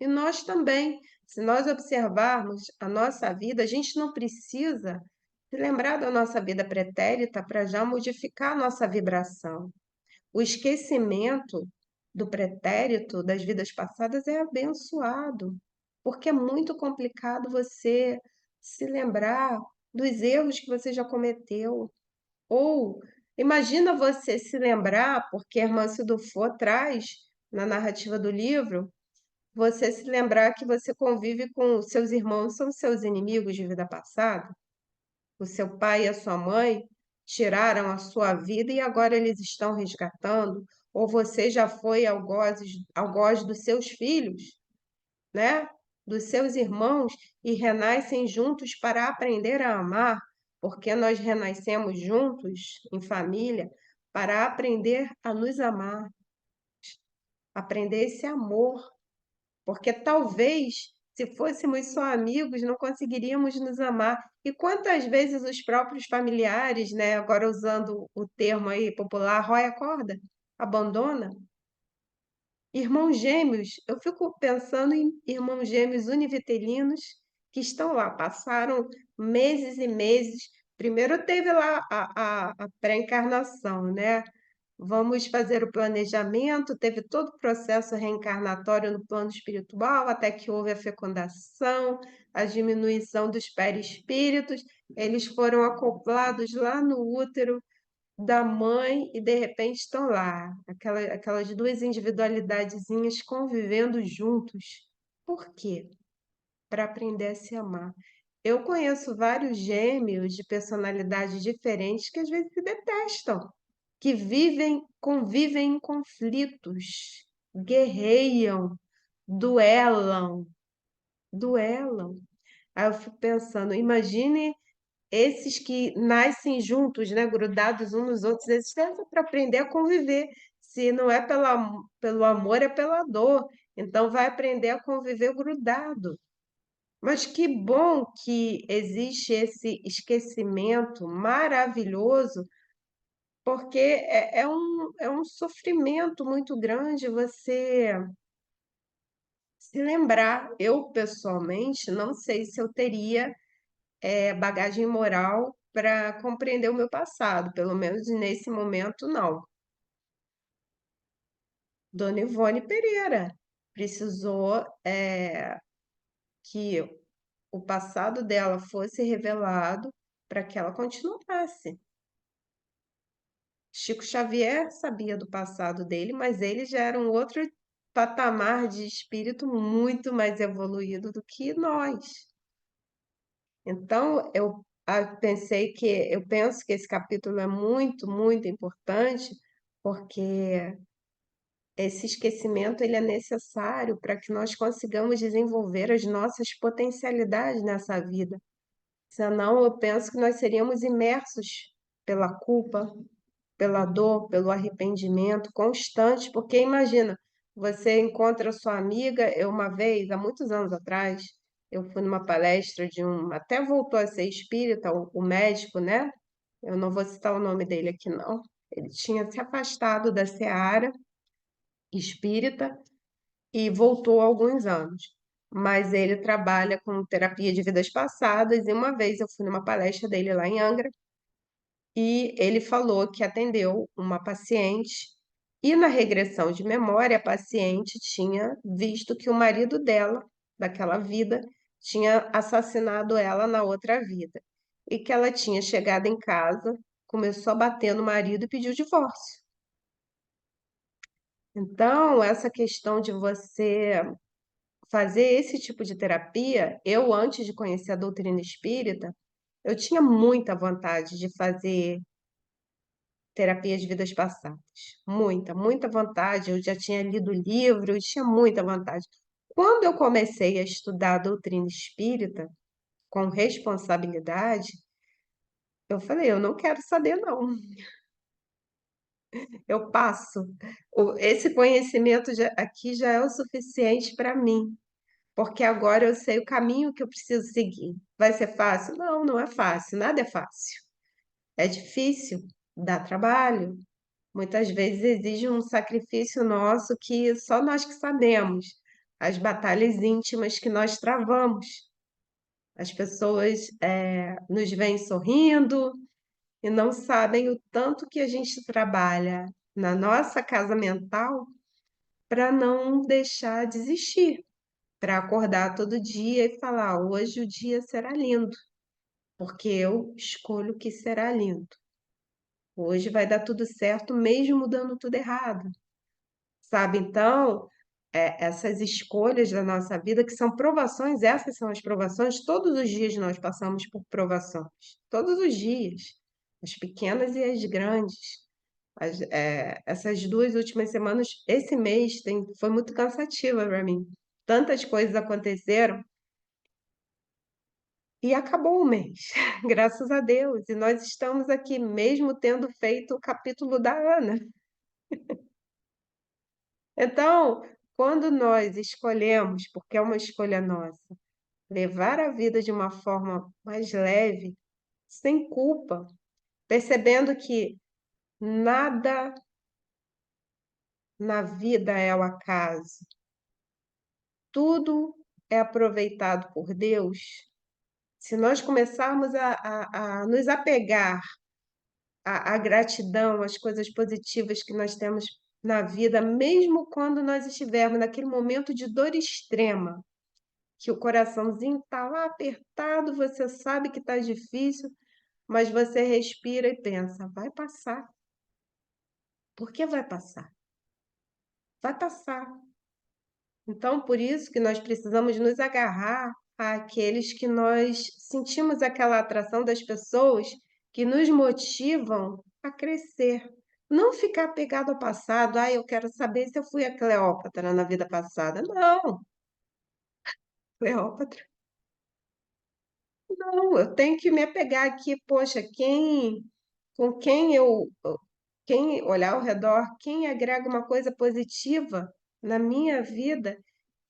E nós também, se nós observarmos a nossa vida, a gente não precisa se lembrar da nossa vida pretérita para já modificar a nossa vibração. O esquecimento do pretérito das vidas passadas é abençoado, porque é muito complicado você se lembrar dos erros que você já cometeu. Ou imagina você se lembrar, porque a irmã Sildufor traz na narrativa do livro, você se lembrar que você convive com seus irmãos, são seus inimigos de vida passada. O seu pai e a sua mãe tiraram a sua vida e agora eles estão resgatando, ou você já foi algoz dos seus filhos, né? Dos seus irmãos e renascem juntos para aprender a amar, porque nós renascemos juntos em família para aprender a nos amar, aprender esse amor, porque talvez se fôssemos só amigos não conseguiríamos nos amar. E quantas vezes os próprios familiares, né, agora usando o termo aí popular, rói a corda, abandona? Irmãos gêmeos, eu fico pensando em irmãos gêmeos univitelinos que estão lá, passaram meses e meses. Primeiro teve lá a pré-encarnação, né? Vamos fazer o planejamento, teve todo o processo reencarnatório no plano espiritual, até que houve a fecundação, a diminuição dos perispíritos, eles foram acoplados lá no útero da mãe e de repente estão lá, aquelas duas individualidadezinhas convivendo juntos. Por quê? Para aprender a se amar. Eu conheço vários gêmeos de personalidades diferentes que às vezes se detestam, que convivem em conflitos, guerreiam, duelam, duelam. Aí eu fico pensando, imagine esses que nascem juntos, né, grudados uns nos outros, eles servem para aprender a conviver. Se não é pelo amor, é pela dor. Então vai aprender a conviver grudado. Mas que bom que existe esse esquecimento maravilhoso, porque é um sofrimento muito grande você se lembrar. Eu, pessoalmente, não sei se eu teria bagagem moral para compreender o meu passado, pelo menos nesse momento, não. Dona Ivone Pereira precisou que o passado dela fosse revelado para que ela continuasse. Chico Xavier sabia do passado dele, mas ele já era um outro patamar de espírito muito mais evoluído do que nós. Então, eu penso que esse capítulo é muito, muito importante, porque esse esquecimento ele é necessário para que nós consigamos desenvolver as nossas potencialidades nessa vida. Senão, eu penso que nós seríamos imersos pela culpa, pela dor, pelo arrependimento constante, porque imagina, você encontra sua amiga, eu uma vez, há muitos anos atrás, eu fui numa palestra até voltou a ser espírita, o médico, né? Eu não vou citar o nome dele aqui, não. Ele tinha se afastado da seara espírita e voltou há alguns anos. Mas ele trabalha com terapia de vidas passadas, e uma vez eu fui numa palestra dele lá em Angra, e ele falou que atendeu uma paciente e na regressão de memória a paciente tinha visto que o marido dela, daquela vida, tinha assassinado ela na outra vida e que ela tinha chegado em casa, começou a bater no marido e pediu divórcio. Então, essa questão de você fazer esse tipo de terapia, eu antes de conhecer a doutrina espírita, eu tinha muita vontade de fazer terapia de vidas passadas. Muita, muita vontade. Eu já tinha lido o livro, eu tinha muita vontade. Quando eu comecei a estudar a doutrina espírita com responsabilidade, eu falei, eu não quero saber, não. Eu passo. Esse conhecimento aqui já é o suficiente para mim, porque agora eu sei o caminho que eu preciso seguir. Vai ser fácil? Não, não é fácil. Nada é fácil. É difícil, dá trabalho, muitas vezes exige um sacrifício nosso que só nós que sabemos, as batalhas íntimas que nós travamos. As pessoas nos veem sorrindo e não sabem o tanto que a gente trabalha na nossa casa mental para não deixar desistir. para acordar todo dia e falar: hoje o dia será lindo, porque eu escolho que será lindo. Hoje vai dar tudo certo, mesmo dando tudo errado, sabe? Então, essas escolhas da nossa vida, que são provações, essas são as provações, todos os dias nós passamos por provações, todos os dias, as pequenas e as grandes. Essas 2 últimas semanas, esse mês foi muito cansativa para mim. Tantas coisas aconteceram e acabou o mês, graças a Deus. E nós estamos aqui, mesmo tendo feito o capítulo da Ana. Então, quando nós escolhemos, porque é uma escolha nossa, levar a vida de uma forma mais leve, sem culpa, percebendo que nada na vida é ao acaso, tudo é aproveitado por Deus. Se nós começarmos a nos apegar à gratidão, às coisas positivas que nós temos na vida, mesmo quando nós estivermos naquele momento de dor extrema, que o coraçãozinho está lá apertado, você sabe que está difícil, mas você respira e pensa: vai passar. Por que vai passar? Vai passar. Então, por isso que nós precisamos nos agarrar àqueles que nós sentimos aquela atração das pessoas que nos motivam a crescer. Não ficar pegado ao passado. Eu quero saber se eu fui a Cleópatra na vida passada. Não, Cleópatra. Não, eu tenho que me apegar aqui. Poxa, com quem olhar ao redor, quem agrega uma coisa positiva na minha vida,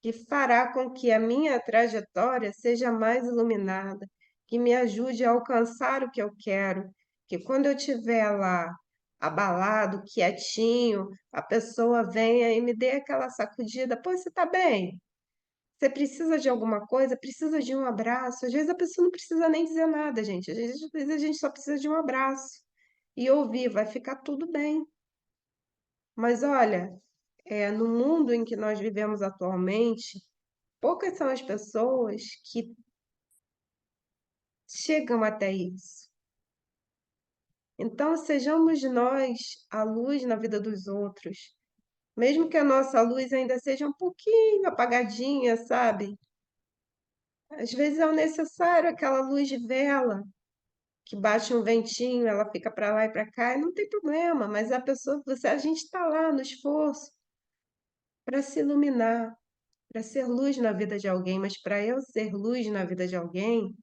que fará com que a minha trajetória seja mais iluminada, que me ajude a alcançar o que eu quero, que quando eu estiver lá abalado, quietinho, a pessoa venha e me dê aquela sacudida. Pô, você está bem? Você precisa de alguma coisa? Precisa de um abraço? Às vezes a pessoa não precisa nem dizer nada, gente. Às vezes a gente só precisa de um abraço e ouvir, vai ficar tudo bem. Mas olha, no mundo em que nós vivemos atualmente, poucas são as pessoas que chegam até isso. Então, sejamos nós a luz na vida dos outros, mesmo que a nossa luz ainda seja um pouquinho apagadinha, sabe? Às vezes é o necessário aquela luz de vela que bate um ventinho, ela fica para lá e para cá, e não tem problema, mas a gente está lá no esforço para se iluminar, para ser luz na vida de alguém, mas para eu ser luz na vida de alguém,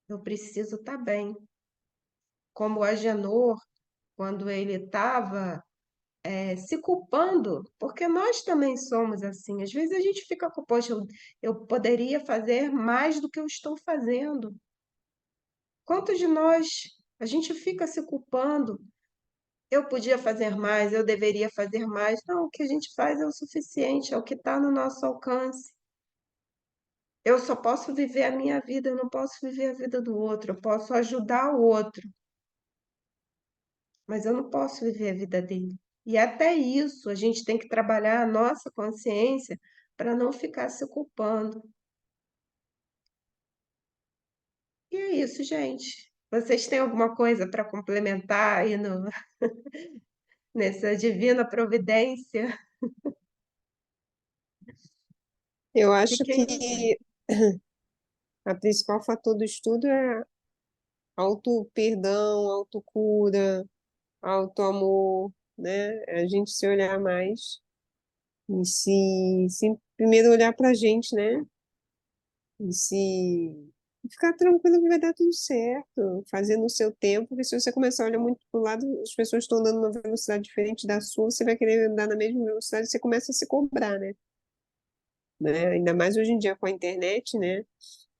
eu preciso estar bem. Como o Agenor, quando ele estava se culpando, porque nós também somos assim. Às vezes a gente fica com, poxa, eu poderia fazer mais do que eu estou fazendo. Quantos de nós a gente fica se culpando? Eu podia fazer mais, eu deveria fazer mais. Não, o que a gente faz é o suficiente, é o que está no nosso alcance. Eu só posso viver a minha vida, eu não posso viver a vida do outro. Eu posso ajudar o outro, mas eu não posso viver a vida dele. E até isso, a gente tem que trabalhar a nossa consciência para não ficar se culpando. E é isso, gente. Vocês têm alguma coisa para complementar aí nessa divina providência? Eu acho Fiquem à que vontade. a principal fator do estudo é auto-perdão, autocura, auto-amor, né? É a gente se olhar mais e se primeiro olhar para a gente, né? E se e ficar tranquilo que vai dar tudo certo, fazer no seu tempo, porque se você começar a olhar muito para o lado, as pessoas estão andando numa velocidade diferente da sua, você vai querer andar na mesma velocidade, você começa a se cobrar, né? Ainda mais hoje em dia com a internet, né?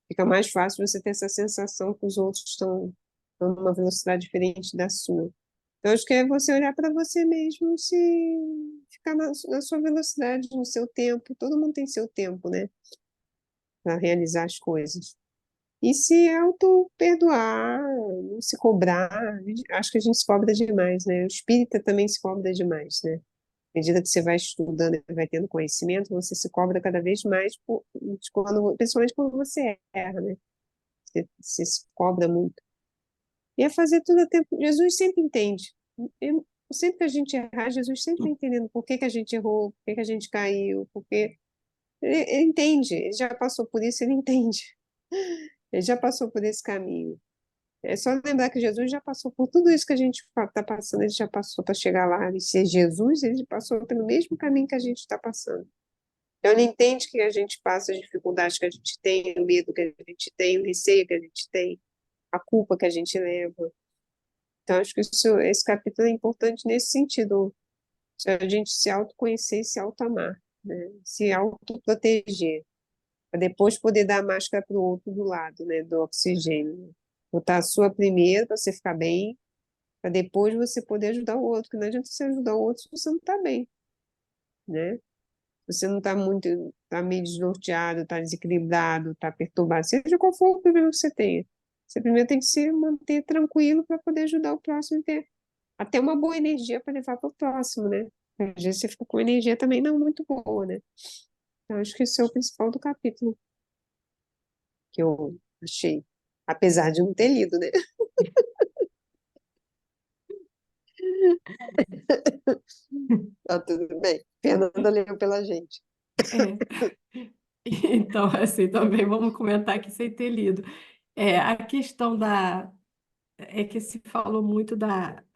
Fica mais fácil você ter essa sensação que os outros estão numa velocidade diferente da sua. Então, acho que é você olhar para você mesmo, se ficar na sua velocidade, no seu tempo. Todo mundo tem seu tempo, né? Para realizar as coisas. E se auto-perdoar, não se cobrar. Acho que a gente se cobra demais, né? O espírita também se cobra demais, né? medida que você vai estudando e vai tendo conhecimento, você se cobra cada vez mais, principalmente quando você erra, né? Você se cobra muito. E é fazer tudo a tempo. Jesus sempre entende. Sempre que a gente errar, Jesus sempre está entendendo por que que a gente errou, por que que a gente caiu, porque ele entende, ele já passou por isso, ele entende. Ele já passou por esse caminho. É só lembrar que Jesus já passou por tudo isso que a gente está passando, ele já passou para chegar lá e ser Jesus, ele passou pelo mesmo caminho que a gente está passando. Então, ele entende que a gente passa, as dificuldades que a gente tem, o medo que a gente tem, o receio que a gente tem, a culpa que a gente leva. Então, acho que esse capítulo é importante nesse sentido, a gente se autoconhecer e se autoamar, né? Se autoproteger, para depois poder dar a máscara para o outro do lado, né? Do oxigênio. Botar a sua primeiro para você ficar bem, para depois você poder ajudar o outro, porque não adianta você ajudar o outro se você não está bem, né? Você não está muito, está meio desnorteado, está desequilibrado, está perturbado, seja qual for o problema que você tenha. Você primeiro tem que se manter tranquilo para poder ajudar o próximo a ter até uma boa energia para levar para o próximo, né? Às vezes você fica com energia também não muito boa, né? Então, acho que esse é o principal do capítulo que eu achei, apesar de não ter lido, né? Tá tudo bem. Fernanda leu pela gente. É. Então, assim, também vamos comentar aqui sem ter lido. A questão é que se falou muito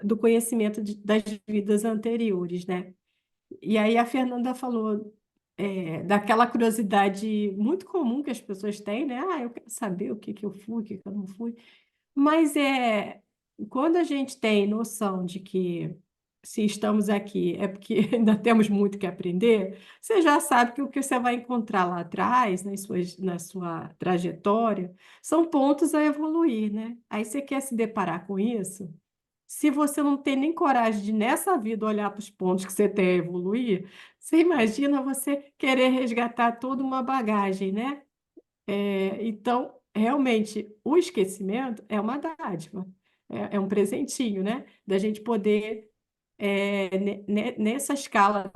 do conhecimento das vidas anteriores, né? E aí a Fernanda falou daquela curiosidade muito comum que as pessoas têm, né? Ah, eu quero saber o que que eu fui, o que que eu não fui. Mas quando a gente tem noção de que se estamos aqui é porque ainda temos muito que aprender, você já sabe que o que você vai encontrar lá atrás, na sua trajetória, são pontos a evoluir, né? Aí você quer se deparar com isso. Se você não tem nem coragem de, nessa vida, olhar para os pontos que você tem a evoluir, você imagina você querer resgatar toda uma bagagem, né? Então, realmente, o esquecimento é uma dádiva, é um presentinho, né? Da gente poder, nessa escala,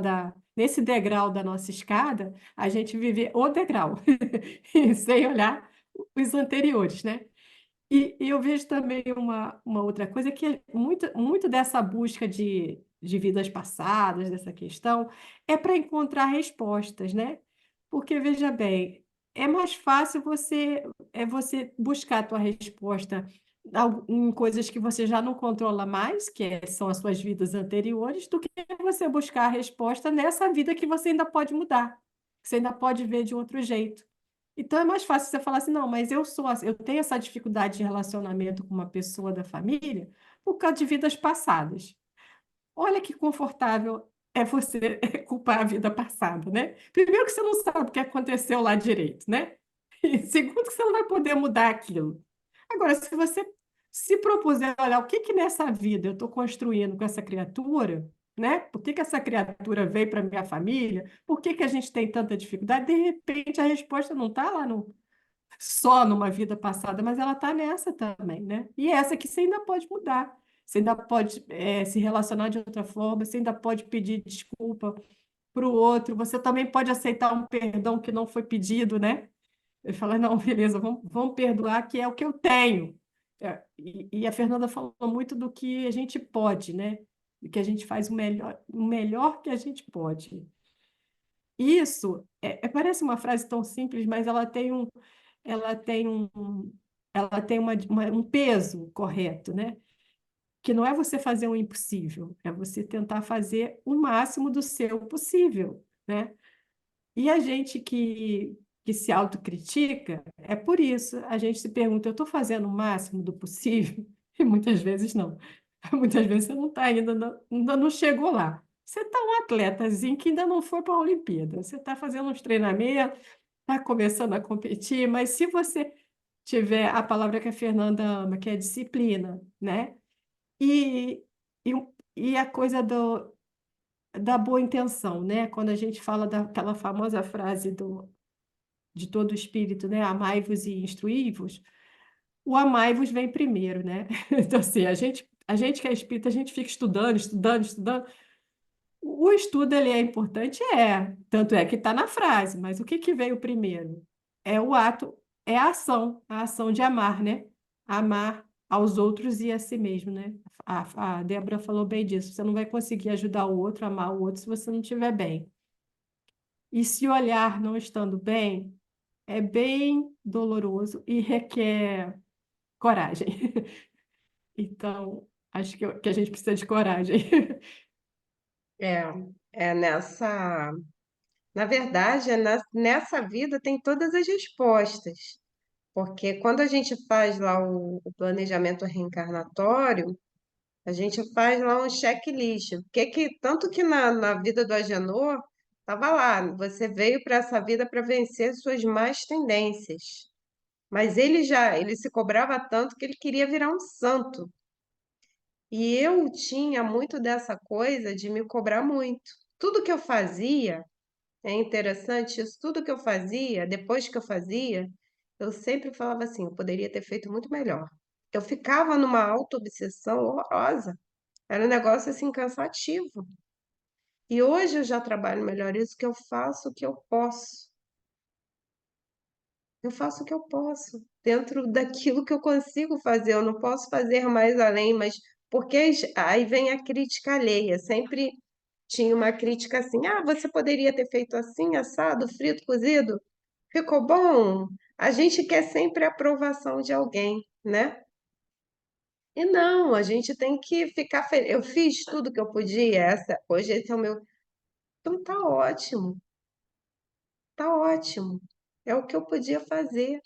nesse degrau da nossa escada, a gente viver o degrau, sem olhar os anteriores, né? E eu vejo também uma outra coisa que é muito dessa busca de vidas passadas, dessa questão, é para encontrar respostas, né? Porque, veja bem, é mais fácil você buscar a tua resposta em coisas que você já não controla mais, são as suas vidas anteriores, do que você buscar a resposta nessa vida que você ainda pode mudar, que você ainda pode ver de outro jeito. Então é mais fácil você falar assim, não, mas eu tenho essa dificuldade de relacionamento com uma pessoa da família por causa de vidas passadas. Olha que confortável é você culpar a vida passada, né? Primeiro que você não sabe o que aconteceu lá direito, né? E segundo que você não vai poder mudar aquilo. Agora, se você se propuser, olha, o que que nessa vida eu estou construindo com essa criatura, né? Por que que essa criatura veio para minha família? Por que que a gente tem tanta dificuldade? De repente, a resposta não está lá só numa vida passada, mas ela está nessa também, né? E essa que você ainda pode mudar. Você ainda pode se relacionar de outra forma, você ainda pode pedir desculpa para o outro, você também pode aceitar um perdão que não foi pedido, né? Ele fala, não, beleza, vamos perdoar, que é o que eu tenho. E a Fernanda falou muito do que a gente pode, né? Do que a gente faz o melhor que a gente pode. Isso parece uma frase tão simples, mas ela tem um, ela tem um peso correto, né? Que não é você fazer o impossível, é você tentar fazer o máximo do seu possível, né? E a gente que se autocritica, é por isso. A gente se pergunta, eu estou fazendo o máximo do possível? E muitas vezes não. Muitas vezes você não está ainda não chegou lá. Você está um atletazinho que ainda não foi para a Olimpíada. Você está fazendo uns treinamentos, está começando a competir, mas se você tiver a palavra que a Fernanda ama, que é disciplina, né? E, e, e a coisa da boa intenção, né? Quando a gente fala daquela famosa frase de todo espírito, né? Amai-vos e instruí-vos, o amai-vos vem primeiro, né? Então, assim, a gente que é espírita, a gente fica estudando, estudando, estudando, O estudo ele é importante, tanto é que está na frase, mas o que que veio primeiro? É o ato, é a ação de amar, né? Amar aos outros e a si mesmo, né? A Débora falou bem disso. Você não vai conseguir ajudar o outro, amar o outro, se você não estiver bem. E se olhar não estando bem, é bem doloroso e requer coragem. Então, acho que a gente precisa de coragem. É, é nessa. Na verdade, nessa vida tem todas as respostas. Porque quando a gente faz lá o planejamento reencarnatório, a gente faz lá um checklist. Tanto que na vida do Agenor, estava lá, você veio para essa vida para vencer suas más tendências. Mas ele se cobrava tanto que ele queria virar um santo. E eu tinha muito dessa coisa de me cobrar muito. Tudo que eu fazia, é interessante isso, tudo que eu fazia, depois que eu fazia, eu sempre falava assim, eu poderia ter feito muito melhor. Eu ficava numa auto-obsessão horrorosa. Era um negócio assim cansativo. E hoje eu já trabalho melhor isso, que eu faço o que eu posso. Eu faço o que eu posso, dentro daquilo que eu consigo fazer. Eu não posso fazer mais além, mas porque aí vem a crítica alheia. Sempre tinha uma crítica assim: ah, você poderia ter feito assim, assado, frito, cozido. Ficou bom? A gente quer sempre a aprovação de alguém, né? E não, a gente tem que ficar feliz. Eu fiz tudo que eu podia, hoje esse é o meu. Então tá ótimo, tá ótimo. É o que eu podia fazer.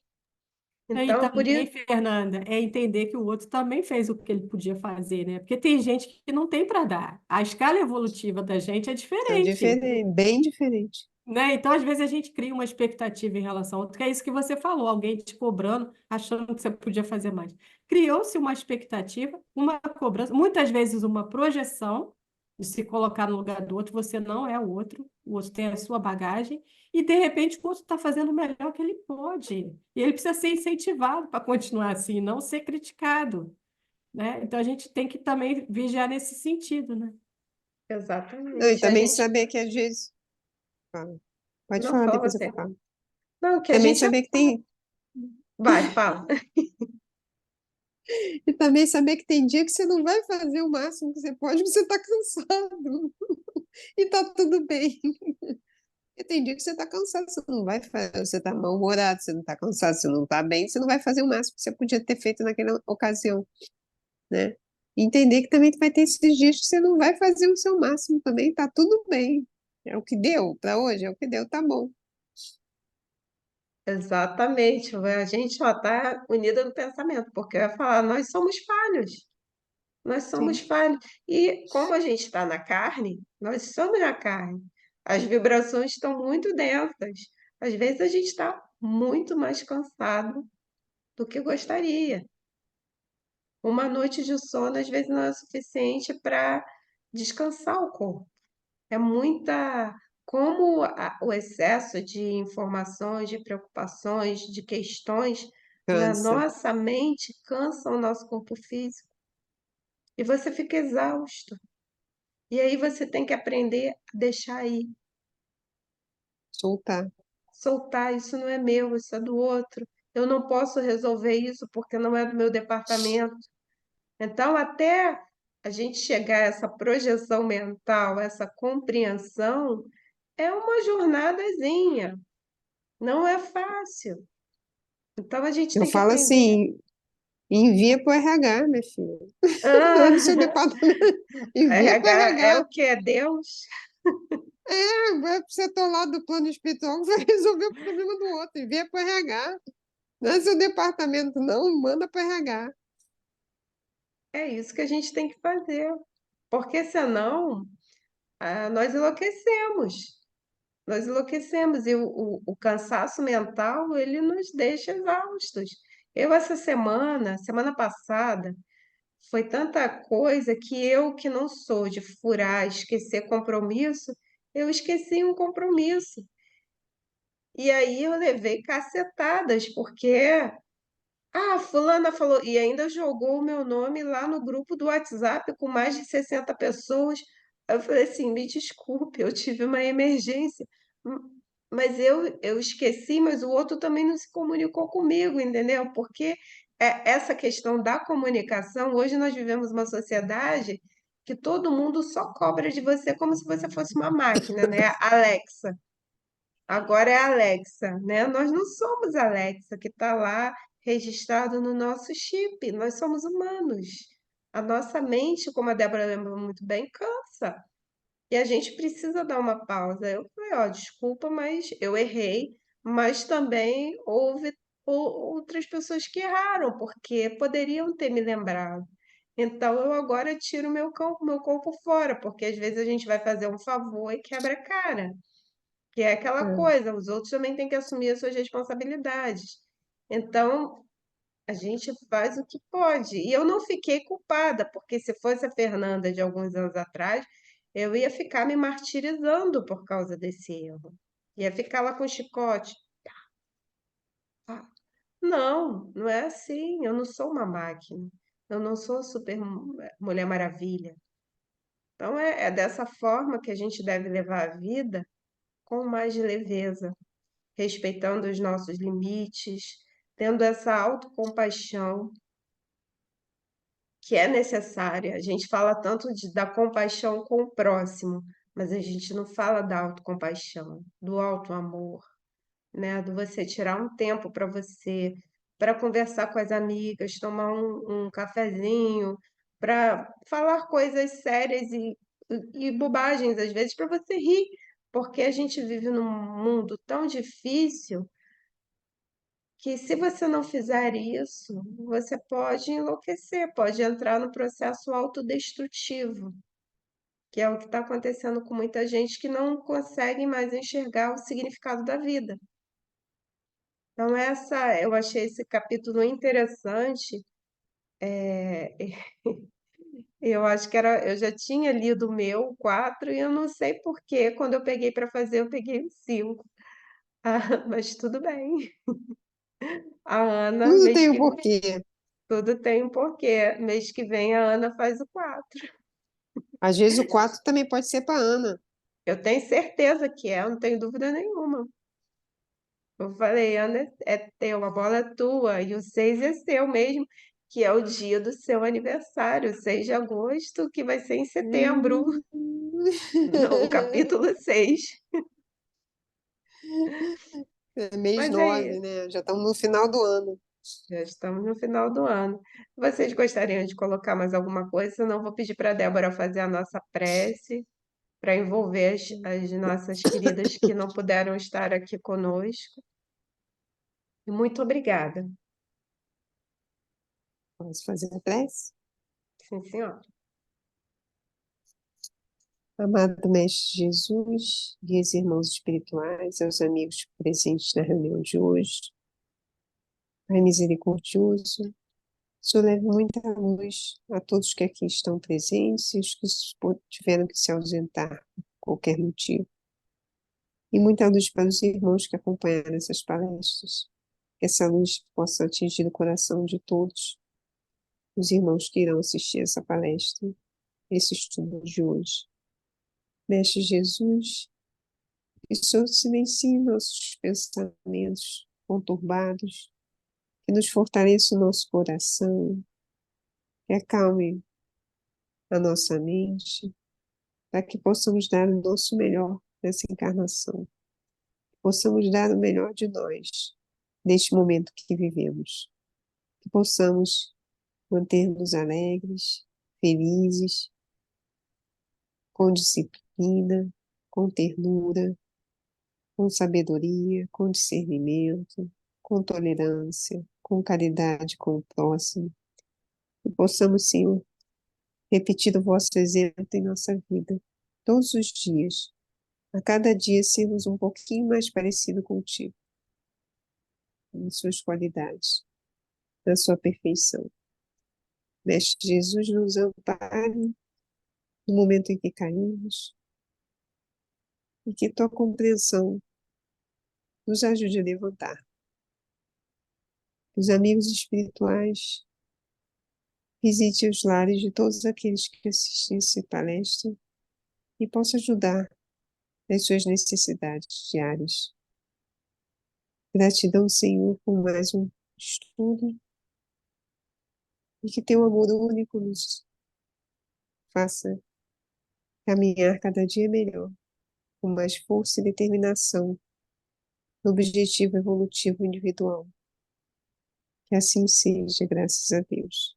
E Então, por também, isso, Fernanda, é entender que o outro também fez o que ele podia fazer, né? Porque tem gente que não tem para dar. A escala evolutiva da gente é São diferente, diferentes, bem diferentes. né? Então, às vezes, a gente cria uma expectativa em relação ao outro, que é isso que você falou, alguém te cobrando, achando que você podia fazer mais. Criou-se uma expectativa, uma cobrança, muitas vezes uma projeção de se colocar no lugar do outro, você não é o outro tem a sua bagagem, e de repente o outro está fazendo o melhor que ele pode. E ele precisa ser incentivado para continuar assim, não ser criticado, né? Então, a gente tem que também vigiar nesse sentido, né? Não, e exatamente, a também gente saber que às vezes. Fala. Pode não falar, fala depois eu você. falo. Não, que a Também gente saber que tem. vai, fala. E também saber que tem dia que você não vai fazer o máximo que você pode, porque você está cansado. E tá tudo bem. E tem dia que você está cansado, você não vai fazer, você está mal-humorado, você não está cansado, você não está bem, você não vai fazer o máximo que você podia ter feito naquela ocasião, né? Entender que também vai ter esses dias que você não vai fazer o seu máximo também, tá tudo bem. É o que deu para hoje, é o que deu, tá bom. Exatamente, a gente só está unida no pensamento, porque eu ia falar, nós somos falhos, nós somos Sim. falhos. E como a gente está na carne, nós somos a carne. As vibrações estão muito densas. Às vezes a gente está muito mais cansado do que gostaria. Uma noite de sono, às vezes, não é suficiente para descansar o corpo. É muita. Como o excesso de informações, de preocupações, de questões na Cansa. nossa mente cansa o nosso corpo físico e você fica exausto. E aí você tem que aprender a deixar ir, Soltar. soltar. Isso não é meu, isso é do outro. Eu não posso resolver isso porque não é do meu departamento. Então, até a gente chegar a essa projeção mental, essa compreensão, é uma jornadazinha. Não é fácil. Então a gente Eu tem que falo aprender. assim, envia para o RH, minha filha. Não é Ah, do seu departamento, envia para o RH é RH. o que é Deus? Vai para o setor lá do plano espiritual que vai resolver o problema do outro, envia para o RH. Não é seu departamento, não, manda para o RH. É isso que a gente tem que fazer. Porque senão, nós enlouquecemos. Nós enlouquecemos. E o cansaço mental, ele nos deixa exaustos. Eu, essa semana passada, foi tanta coisa que não sou de furar, esquecer compromisso, eu esqueci um compromisso. E aí eu levei cacetadas, porque fulana falou, e ainda jogou o meu nome lá no grupo do WhatsApp com mais de 60 pessoas. Eu falei assim, me desculpe, eu tive uma emergência, mas eu esqueci, mas o outro também não se comunicou comigo, entendeu? Porque essa questão da comunicação, hoje nós vivemos uma sociedade que todo mundo só cobra de você como se você fosse uma máquina, né? Alexa. Agora é Alexa, né? Nós não somos Alexa, que está lá registrado no nosso chip. Nós somos humanos. A nossa mente, como a Débora lembrou muito bem, cansa. E a gente precisa dar uma pausa. Eu falei, ó, desculpa, mas eu errei, mas também houve outras pessoas que erraram, porque poderiam ter me lembrado. Então eu agora tiro meu corpo fora, porque às vezes a gente vai fazer um favor e quebra a cara. Que é aquela É, coisa, os outros também têm que assumir as suas responsabilidades. Então, a gente faz o que pode. E eu não fiquei culpada, porque se fosse a Fernanda de alguns anos atrás, eu ia ficar me martirizando por causa desse erro. Ia ficar lá com chicote. Ah, não, não é assim. Eu não sou uma máquina. Eu não sou super Mulher Maravilha. Então, é dessa forma que a gente deve levar a vida com mais leveza, respeitando os nossos limites, tendo essa autocompaixão que é necessária. A gente fala tanto da compaixão com o próximo, mas a gente não fala da autocompaixão, do auto-amor, né? Do você tirar um tempo para você, para conversar com as amigas, tomar um cafezinho, para falar coisas sérias e bobagens, às vezes, para você rir, porque a gente vive num mundo tão difícil que se você não fizer isso, você pode enlouquecer, pode entrar no processo autodestrutivo, que é o que está acontecendo com muita gente que não consegue mais enxergar o significado da vida. Então, eu achei esse capítulo interessante. Eu acho que eu já tinha lido o meu, 4, e eu não sei por que, quando eu peguei para fazer, eu peguei o 5. Ah, mas tudo bem. A Ana, tudo tem um porquê. tudo tem um porquê. Mês que vem a Ana faz o 4. Às vezes o 4 também pode ser para Ana. Eu tenho certeza que é, eu não tenho dúvida nenhuma. Eu falei, Ana, é teu, a bola é tua, e o 6 é seu mesmo, que é o dia do seu aniversário, 6 de agosto, que vai ser em setembro, Hum. no capítulo 6. É mês Mas é 9, isso, né? Já estamos no final do ano. já estamos no final do ano. Vocês gostariam de colocar mais alguma coisa? Senão eu vou pedir para a Débora fazer a nossa prece, para envolver as nossas queridas que não puderam estar aqui conosco. E muito obrigada. Vamos fazer a prece? Sim, senhora. Amado Mestre Jesus, guias irmãos espirituais, aos amigos presentes na reunião de hoje, Pai misericordioso, Senhor leve muita luz a todos que aqui estão presentes e os que tiveram que se ausentar por qualquer motivo. E muita luz para os irmãos que acompanharam essas palestras. Que essa luz possa atingir o coração de todos os irmãos que irão assistir essa palestra, esse estudo de hoje. Mestre Jesus, que o Senhor silencie nossos pensamentos conturbados, que nos fortaleça o nosso coração, que acalme a nossa mente, para que possamos dar o nosso melhor nessa encarnação, que possamos dar o melhor de nós neste momento que vivemos, que possamos manter-nos alegres, felizes, com disciplina, com ternura, com sabedoria, com discernimento, com tolerância, com caridade com o próximo, que possamos, Senhor, repetir o vosso exemplo em nossa vida, todos os dias, a cada dia sermos um pouquinho mais parecido contigo, em suas qualidades, na sua perfeição. Mestre Jesus, nos ampare no momento em que caímos e que tua compreensão nos ajude a levantar. Os amigos espirituais, visite os lares de todos aqueles que assistem essa palestra e possa ajudar nas suas necessidades diárias. Gratidão, Senhor, por mais um estudo e que teu amor único nos faça caminhar cada dia melhor, com mais força e determinação no objetivo evolutivo individual. Que assim seja, graças a Deus.